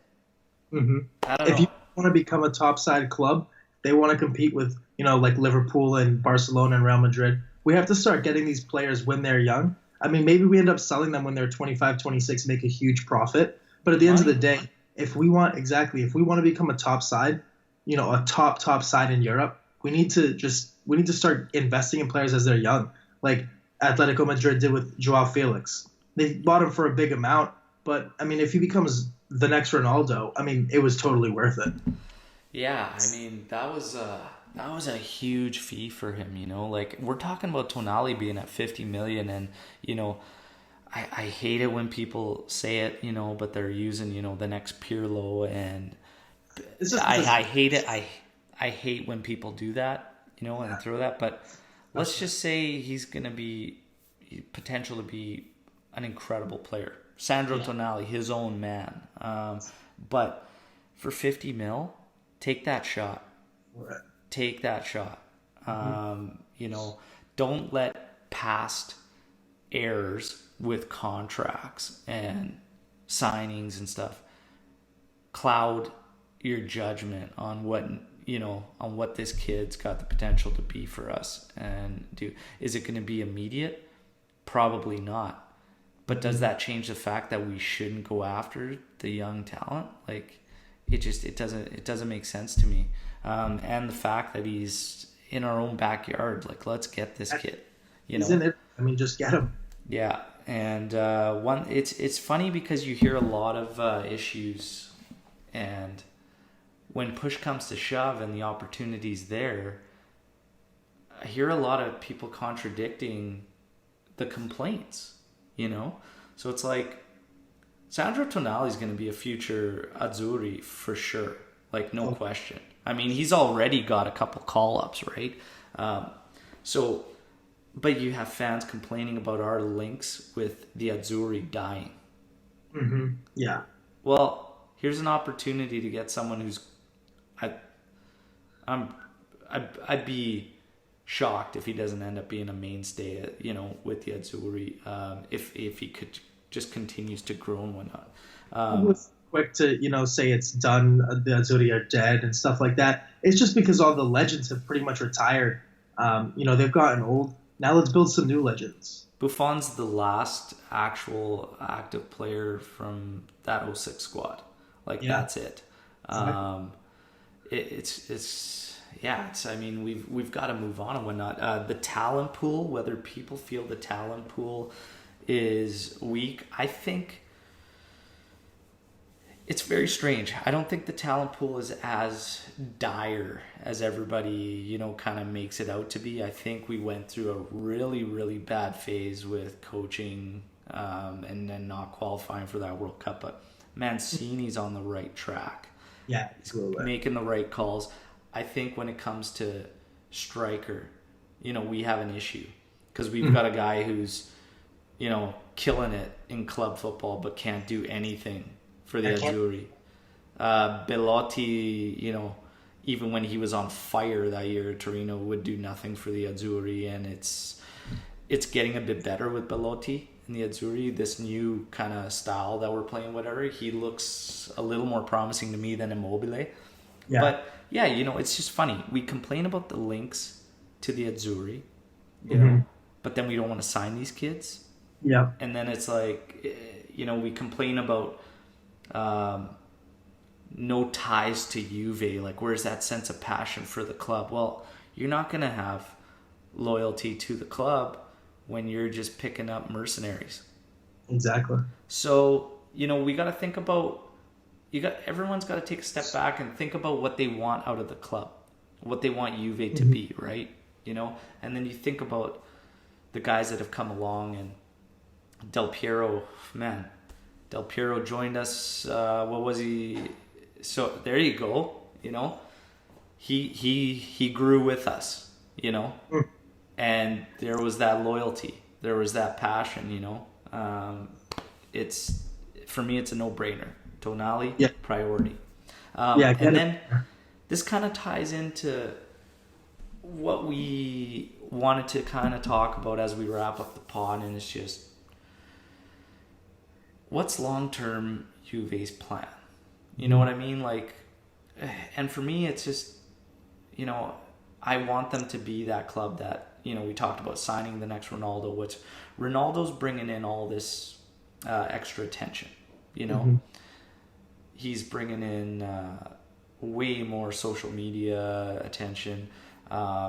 Mm-hmm. If you want to become a top side club, they want to compete with, like Liverpool and Barcelona and Real Madrid. We have to start getting these players when they're young. I mean, maybe we end up selling them when they're 25, 26, make a huge profit. But at the end of the day, if we want to become a top side, a top side in Europe, we need to start investing in players as they're young, like Atletico Madrid did with Joao Felix. They bought him for a big amount, but I mean, if he becomes the next Ronaldo, I mean, it was totally worth it. Yeah, I mean, that was a huge fee for him, Like, we're talking about Tonali being at 50 million, and I hate it when people say it, but they're using, the next Pirlo, and I hate it. I hate when people do that, and throw that. But let's just say he's going to be potential to be an incredible player. Sandro Tonali, his own man. But for 50 mil, take that shot. Take that shot. Don't let past errors with contracts and signings and stuff cloud your judgment on what this kid's got the potential to be for us and do. Is it going to be immediate? Probably not. But does that change the fact that we shouldn't go after the young talent? Like, it doesn't make sense to me. And the fact that he's in our own backyard, like, let's get this kid. He's in it. I mean, just get him. Yeah, and it's funny because you hear a lot of issues, and when push comes to shove and the opportunity's there, I hear a lot of people contradicting the complaints, So it's like, Sandro Tonali's going to be a future Azzurri for sure, like, no question. I mean, he's already got a couple call-ups, right? But you have fans complaining about our links with the Azzurri dying. Mm-hmm. Yeah. Well, here's an opportunity to get someone who's... I'd be shocked if he doesn't end up being a mainstay, with the Azzurri, if he could just continues to grow and whatnot. It was quick to, say it's done, the Azzurri are dead and stuff like that. It's just because all the legends have pretty much retired. They've gotten old. Now let's build some new legends. Buffon's the last actual active player from that '06 squad. That's it. I mean, we've got to move on and whatnot. The talent pool, whether people feel the talent pool is weak, I think it's very strange. I don't think the talent pool is as dire as everybody, kind of makes it out to be. I think we went through a really, really bad phase with coaching and then not qualifying for that World Cup. But Mancini's on the right track. Yeah, he's making the right calls. I think when it comes to striker, we have an issue because we've got a guy who's, killing it in club football but can't do anything for the Azzurri. Belotti, even when he was on fire that year, Torino would do nothing for the Azzurri, and it's getting a bit better with Belotti in the Azzurri. This new kind of style that we're playing, whatever, he looks a little more promising to me than Immobile. Yeah. But yeah, it's just funny. We complain about the links to the Azzurri, but then we don't want to sign these kids. Yeah. And then it's like, we complain about no ties to Juve. Like, where's that sense of passion for the club? Well, you're not going to have loyalty to the club when you're just picking up mercenaries. Exactly. So, we got to think about, everyone's got to take a step back and think about what they want out of the club, what they want Juve to be, right? And then you think about the guys that have come along, and Del Piero joined us, what was he? So there you go, he grew with us, you know, Mm. and there was that loyalty, there was that passion, you know. It's for me, it's a no-brainer. Tonali, Yeah. priority. Yeah, And then this kind of ties into what we wanted to kind of talk about as we wrap up the pod, and it's just what's long-term Juve's plan? You know what I mean? Like, and for me, it's just, you know, I want them to be that club that, you know, we talked about signing the next Ronaldo, which Ronaldo's bringing in all this extra attention, you know. He's bringing in way more social media attention,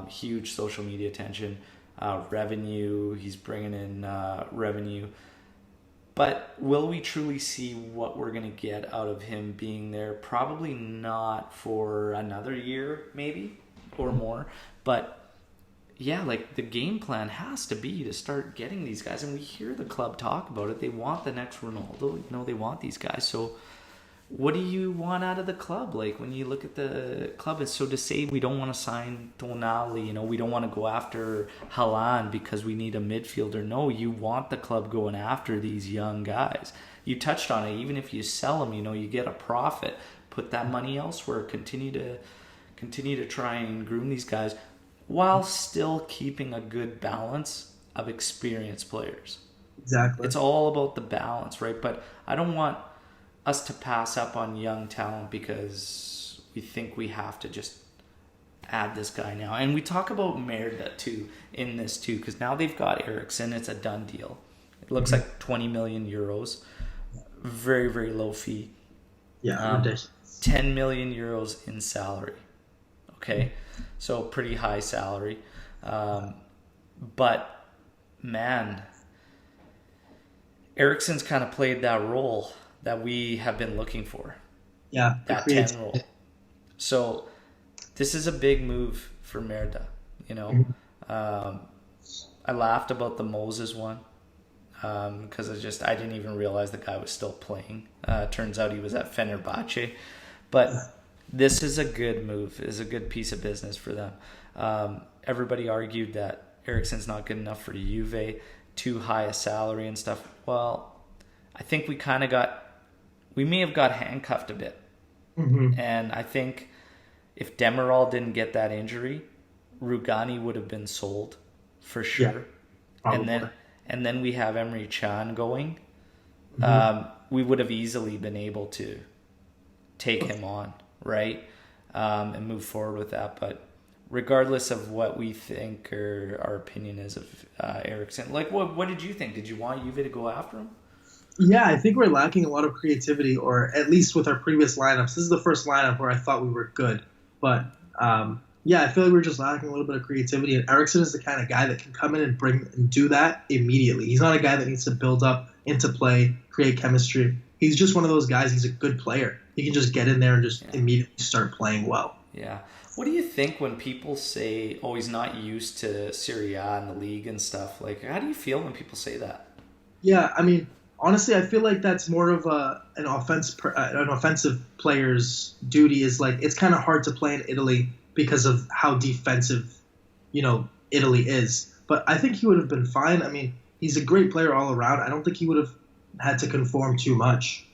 huge social media attention, revenue. He's bringing in revenue. But will we truly see what we're going to get out of him being there? Probably not for another year, maybe, or more. But yeah, like the game plan has to be to start getting these guys. And we hear the club talk about it. They want the next Ronaldo. You know, they want these guys. So what do you want out of the club? Like when you look at the club, and so to say we don't want to sign Tonali, you know, we don't want to go after Haaland because we need a midfielder. No, you want the club going after these young guys. You touched on it. Even if you sell them, you know, you get a profit. Put that money elsewhere. Continue to try and groom these guys while still keeping a good balance of experienced players. Exactly. It's all about the balance, right? But I don't want us to pass up on young talent because we think we have to just add this guy now. And we talk about Merda too in this too, because now they've got Eriksen. It's a done deal. It looks like 20 million euros. Very, very low fee. Yeah, ridiculous. 10 million euros in salary. Okay, so pretty high salary. But man, Eriksen's kind of played that role that we have been looking for. Yeah, that 10 role. So this is a big move for Merda, you know. I laughed about the Moses one because I didn't even realize the guy was still playing. Turns out he was at Fenerbahce. But this is a good move, is a good piece of business for them. Everybody argued that Eriksen's not good enough for Juve, too high a salary and stuff. Well, I think we may have got handcuffed a bit. And I think if Demiral didn't get that injury, Rugani would have been sold for sure. Yeah, and then we have Emre Can going. We would have easily been able to take him on, right? And move forward with that. But regardless of what we think or our opinion is of Eriksen, like what did you think? Did you want Juve to go after him? Yeah, I think we're lacking a lot of creativity, or at least with our previous lineups. This is the first lineup where I thought we were good. But, yeah, I feel like we're just lacking a little bit of creativity. And Eriksen is the kind of guy that can come in and do that immediately. He's not a guy that needs to build up into play, create chemistry. He's just one of those guys. He's a good player. He can just get in there and just immediately start playing well. Yeah. What do you think when people say, oh, he's not used to Serie A and the league and stuff? Like, how do you feel when people say that? Yeah, I mean, honestly, I feel like that's more of an offensive player's duty. Is like it's kind of hard to play in Italy because of how defensive, you know, Italy is. But I think he would have been fine. I mean, he's a great player all around. I don't think he would have had to conform too much.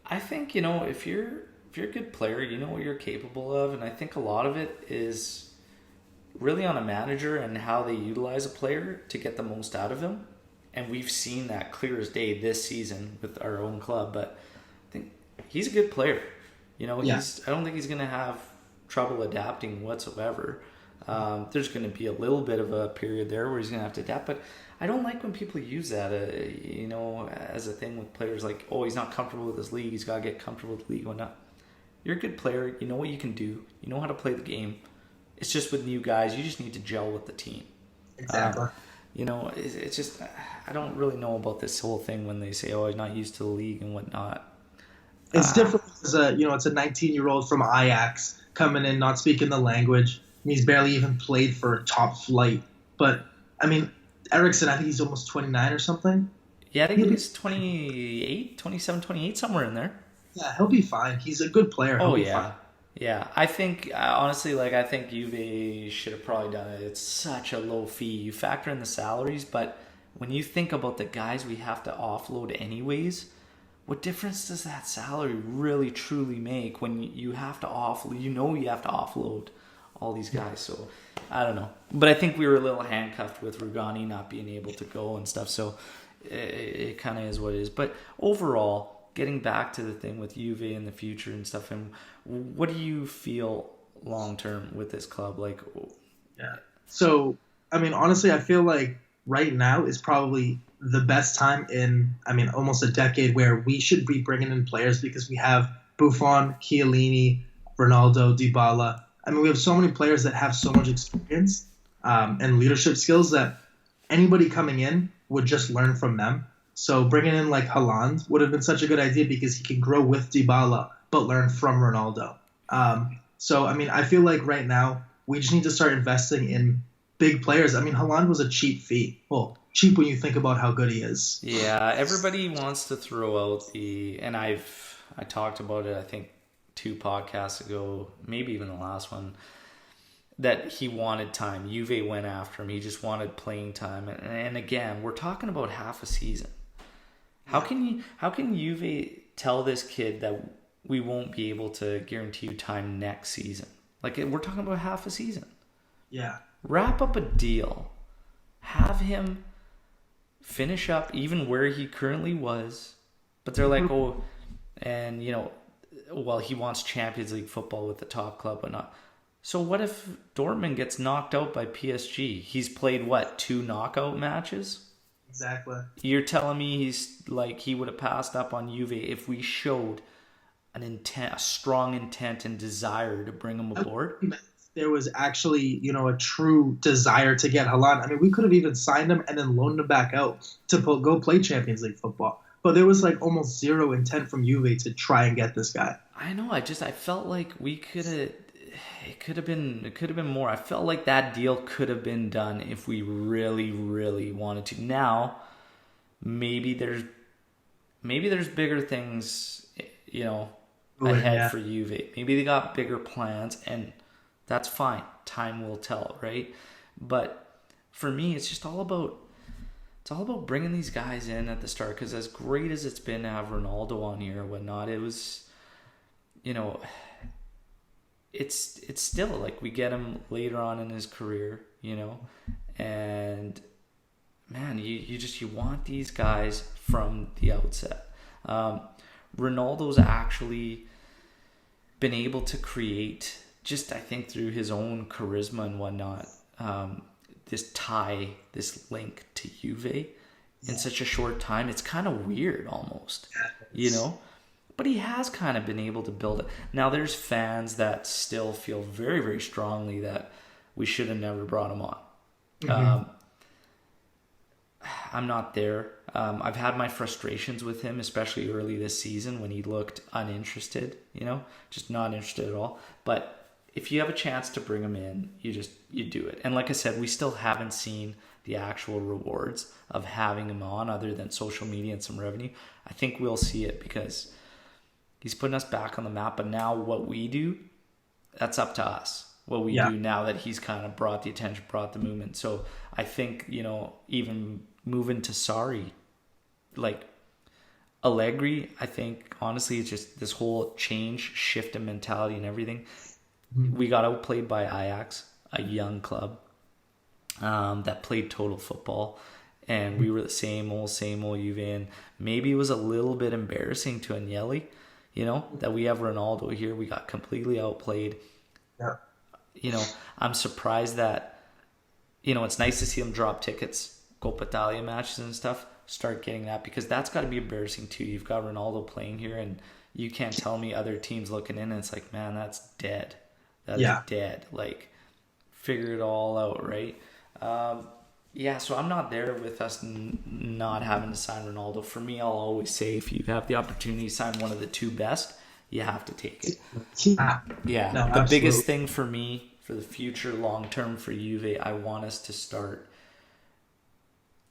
I think, you know, if you're a good player, you know what you're capable of, and I think a lot of it is really on a manager and how they utilize a player to get the most out of him. And we've seen that clear as day this season with our own club. But I think he's a good player. You know, I don't think he's going to have trouble adapting whatsoever. There's going to be a little bit of a period there where he's going to have to adapt. But I don't like when people use that, you know, as a thing with players like, oh, he's not comfortable with this league. He's got to get comfortable with the league. Whatnot. You're a good player. You know what you can do. You know how to play the game. It's just with new guys, you just need to gel with the team. Exactly. You know, it's just, I don't really know about this whole thing when they say, oh, he's not used to the league and whatnot. It's different as it's a 19-year-old from Ajax coming in, not speaking the language. And he's barely even played for a top flight. But, I mean, Eriksen, I think he's almost 29 or something. Yeah, I think he's 28, 27, 28, somewhere in there. Yeah, he'll be fine. He's a good player. Oh, yeah. Yeah, I think honestly, like I think Juve should have probably done it. It's such a low fee. You factor in the salaries, but when you think about the guys we have to offload anyways, what difference does that salary really truly make when you have to offload? You have to offload all these guys. So I don't know, but I think we were a little handcuffed with Rugani not being able to go and stuff. So it kind of is what it is. But overall, getting back to the thing with Juve in the future and stuff, and what do you feel long term with this club? Like, Yeah. So, I mean, honestly, I feel like right now is probably the best time in, I mean, almost a decade where we should be bringing in players because we have Buffon, Chiellini, Ronaldo, Dybala. I mean, we have so many players that have so much experience and leadership skills that anybody coming in would just learn from them. So bringing in like Haaland would have been such a good idea because he can grow with Dybala but learn from Ronaldo. So, I mean, I feel like right now we just need to start investing in big players. I mean, Haaland was a cheap fee. Well, cheap when you think about how good he is. yeah, everybody wants to throw out and I talked about it. I think 2 podcasts ago, maybe even the last one, that he wanted time. Juve went after him. He just wanted playing time. And again, we're talking about half a season. How can Juve tell this kid that we won't be able to guarantee you time next season? Like, we're talking about half a season. Yeah. Wrap up a deal. Have him finish up even where he currently was. But they're like, oh, and well, he wants Champions League football with the top club, but not. So what if Dortmund gets knocked out by PSG? He's played, what, 2 knockout matches? Exactly. You're telling me he would have passed up on Juve if we showed a strong intent and desire to bring him aboard? There was actually, a true desire to get Haaland. I mean, we could have even signed him and then loaned him back out to go play Champions League football. But there was like almost zero intent from Juve to try and get this guy. I know. I felt like we could have. It could have been more. I felt like that deal could have been done if we really, really wanted to. Now, maybe there's bigger things, ahead for Juve. Maybe they got bigger plans, and that's fine. Time will tell, right? But for me, it's just all about bringing these guys in at the start. Because as great as it's been to have Ronaldo on here or whatnot, it was, it's still like we get him later on in his career, and man, you want these guys from the outset. Ronaldo's actually been able to create, just I think through his own charisma and whatnot, this link to Juve in such a short time. It's kind of weird almost, But he has kind of been able to build it. Now, there's fans that still feel very, very strongly that we should have never brought him on. Mm-hmm. I'm not there. I've had my frustrations with him, especially early this season when he looked uninterested, just not interested at all. But if you have a chance to bring him in, you do it. And like I said, we still haven't seen the actual rewards of having him on other than social media and some revenue. I think we'll see it because he's putting us back on the map, but now what we do, that's up to us. What we do now that he's kind of brought the attention, brought the movement. So I think, even moving to Sarri, like Allegri, I think, honestly, it's just this whole shift in mentality and everything. Mm-hmm. We got outplayed by Ajax, a young club that played total football. And we were the same old Juve. And maybe it was a little bit embarrassing to Agnelli, that we have Ronaldo here. We got completely outplayed. Yeah. I'm surprised that, it's nice to see them drop tickets, Coppa Italia matches and stuff, start getting that, because that's got to be embarrassing too. You've got Ronaldo playing here and you can't tell me other teams looking in and it's like, man, that's dead. That is dead. Like, figure it all out, right? So I'm not there with us not having to sign Ronaldo. For me, I'll always say if you have the opportunity to sign one of the 2 best, you have to take it. Yeah. No, the biggest thing for me, for the future, long-term for Juve, I want us to start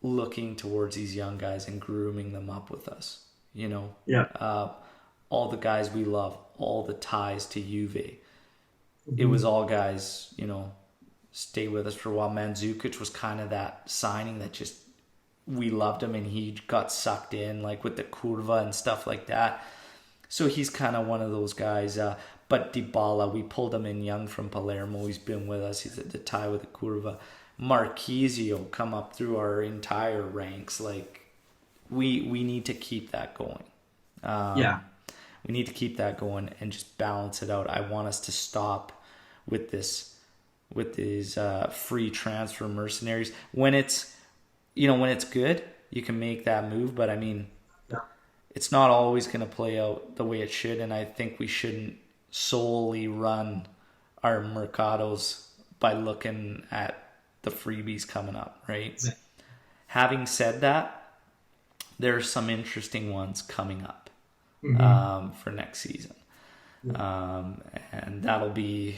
looking towards these young guys and grooming them up with us. All the guys we love, all the ties to Juve. it was all guys, stay with us for a while. Mandzukic was kind of that signing that just, we loved him and he got sucked in, like with the curva and stuff like that. So he's kind of one of those guys. But Dybala, we pulled him in young from Palermo. He's been with us. He's at the tie with the curva. Marquisio come up through our entire ranks. Like, we need to keep that going. We need to keep that going and just balance it out. I want us to stop with these free transfer mercenaries. When it's good, you can make that move. But I mean, it's not always going to play out the way it should. And I think we shouldn't solely run our mercados by looking at the freebies coming up, right? Yeah. Having said that, there are some interesting ones coming up for next season. And that'll be,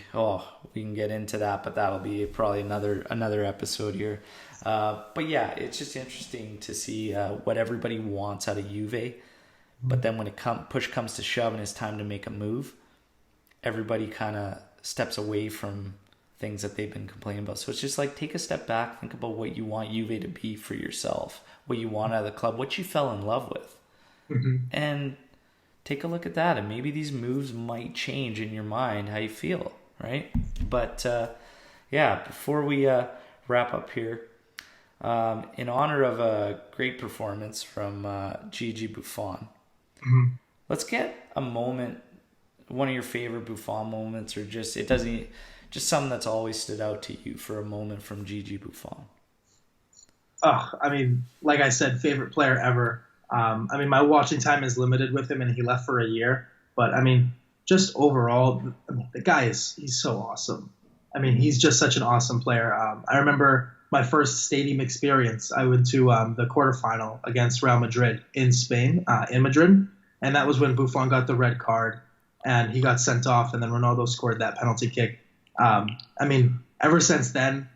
we can get into that, but that'll be probably another episode here. But yeah, it's just interesting to see what everybody wants out of Juve. But then when push comes to shove and it's time to make a move, everybody kind of steps away from things that they've been complaining about. So it's just like, take a step back, think about what you want Juve to be for yourself, what you want out of the club, what you fell in love with. And take a look at that, and maybe these moves might change in your mind how you feel, right? But before we wrap up here, in honor of a great performance from Gigi Buffon, let's get a moment, one of your favorite Buffon moments, or just something that's always stood out to you for a moment from Gigi Buffon. I mean, like I said, favorite player ever. I mean, my watching time is limited with him, and he left for a year. But I mean, just overall, the guy he's so awesome. I mean, he's just such an awesome player. I remember my first stadium experience. I went to the quarterfinal against Real Madrid in Spain, in Madrid, and that was when Buffon got the red card and he got sent off, and then Ronaldo scored that penalty kick. I mean, ever since then,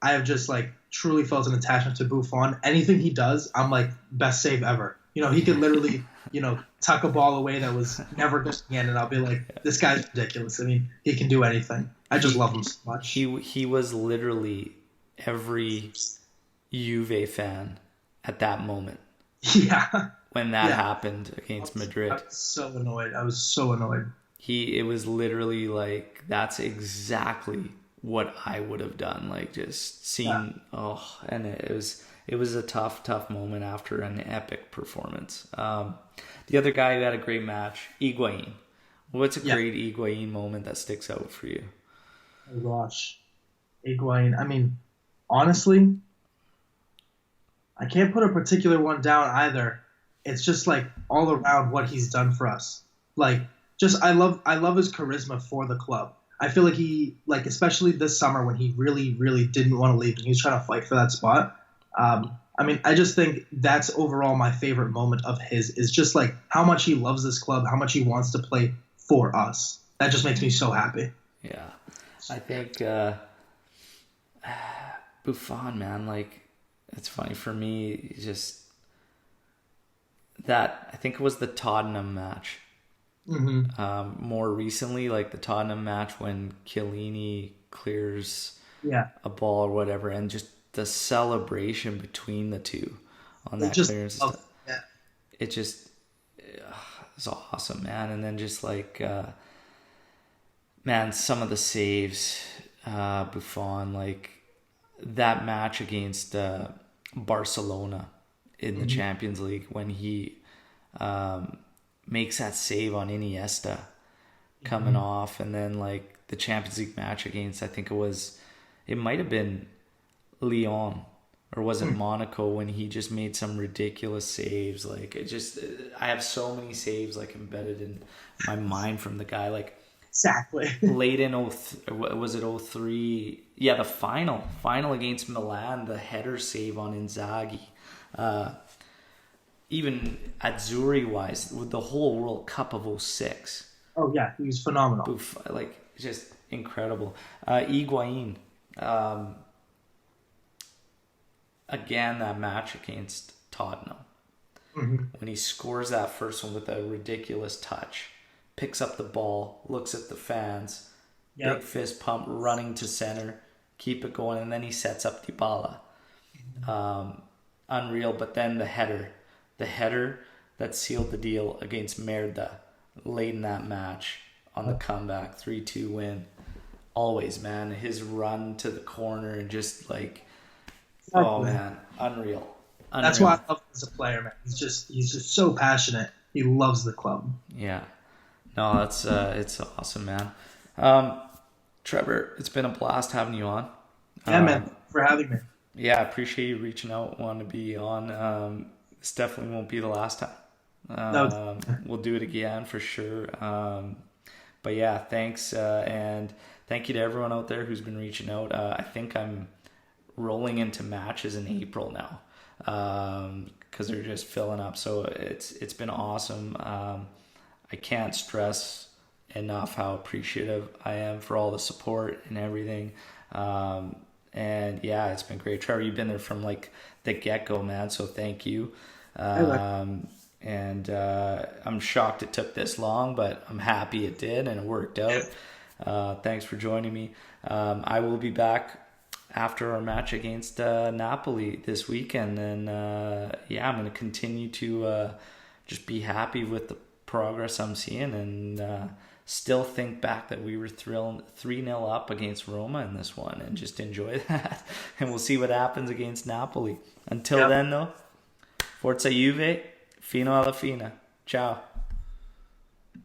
I have just truly felt an attachment to Buffon. Anything he does, I'm like, best save ever. He could literally, tuck a ball away that was never going in, and I'll be like, this guy's ridiculous. I mean, he can do anything. I just love him so much. He was literally every Juve fan at that moment. Yeah. When that happened against Madrid. I was so annoyed. It was literally like, that's exactly what I would have done. Like, just seeing, and it was a tough moment after an epic performance. The other guy who had a great match, Higuain. What's a great Higuain moment that sticks out for you? Oh gosh, Higuain. I mean, honestly, I can't put a particular one down either. It's just all around what he's done for us. I love his charisma for the club. I feel like he, especially this summer when he really, really didn't want to leave and he was trying to fight for that spot. I mean, I just think that's overall my favorite moment of his, is just how much he loves this club, how much he wants to play for us. That just makes me so happy. Yeah. I think Buffon, man, it's funny for me, just that, I think it was the Tottenham match. More recently, the Tottenham match when Chiellini clears a ball or whatever, and just the celebration between the two on that clearance. It just it's awesome, man. And then just man, some of the saves, Buffon, that match against Barcelona in the Champions League when he makes that save on Iniesta coming off, and then the Champions League match against, I think it might have been Lyon, or was it Monaco, when he just made some ridiculous saves. I have so many saves embedded in my mind from the guy. Exactly. Late in was it 03? Yeah, the final against Milan, the header save on Inzaghi. Even Azzurri-wise, with the whole World Cup of 06. Oh, yeah, he was phenomenal. Just incredible. Higuain, again, that match against Tottenham. When he scores that first one with a ridiculous touch, picks up the ball, looks at the fans, Yep. big fist pump, running to center, keep it going, and then he sets up Dybala. Unreal. But then the header that sealed the deal against Merda late in that match on the comeback, 3-2 win. Always, man, his run to the corner and just like, oh man, unreal. That's why I love him as a player, man. He's just so passionate. He loves the club. Yeah. No, it's awesome, man. Trevor, it's been a blast having you on. Yeah, man. Thank you for having me. Yeah, I appreciate you reaching out, wanting to be on. This definitely won't be the last time. No. We'll do it again for sure. But yeah, thanks, and thank you to everyone out there who's been reaching out. I think I'm rolling into matches in April now, because they're just filling up. So it's been awesome. I can't stress enough how appreciative I am for all the support and everything. And yeah, it's been great. Trevor, you've been there from like the get-go, man. So thank you. And I'm shocked it took this long, but I'm happy it did and it worked out. Thanks for joining me. I will be back after our match against Napoli this weekend. And I'm going to continue to just be happy with the progress I'm seeing, and still think back that we were 3-0 up against Roma in this one, and just enjoy that. And we'll see what happens against Napoli. Until then, though, Forza Juve, fino alla fine. Ciao.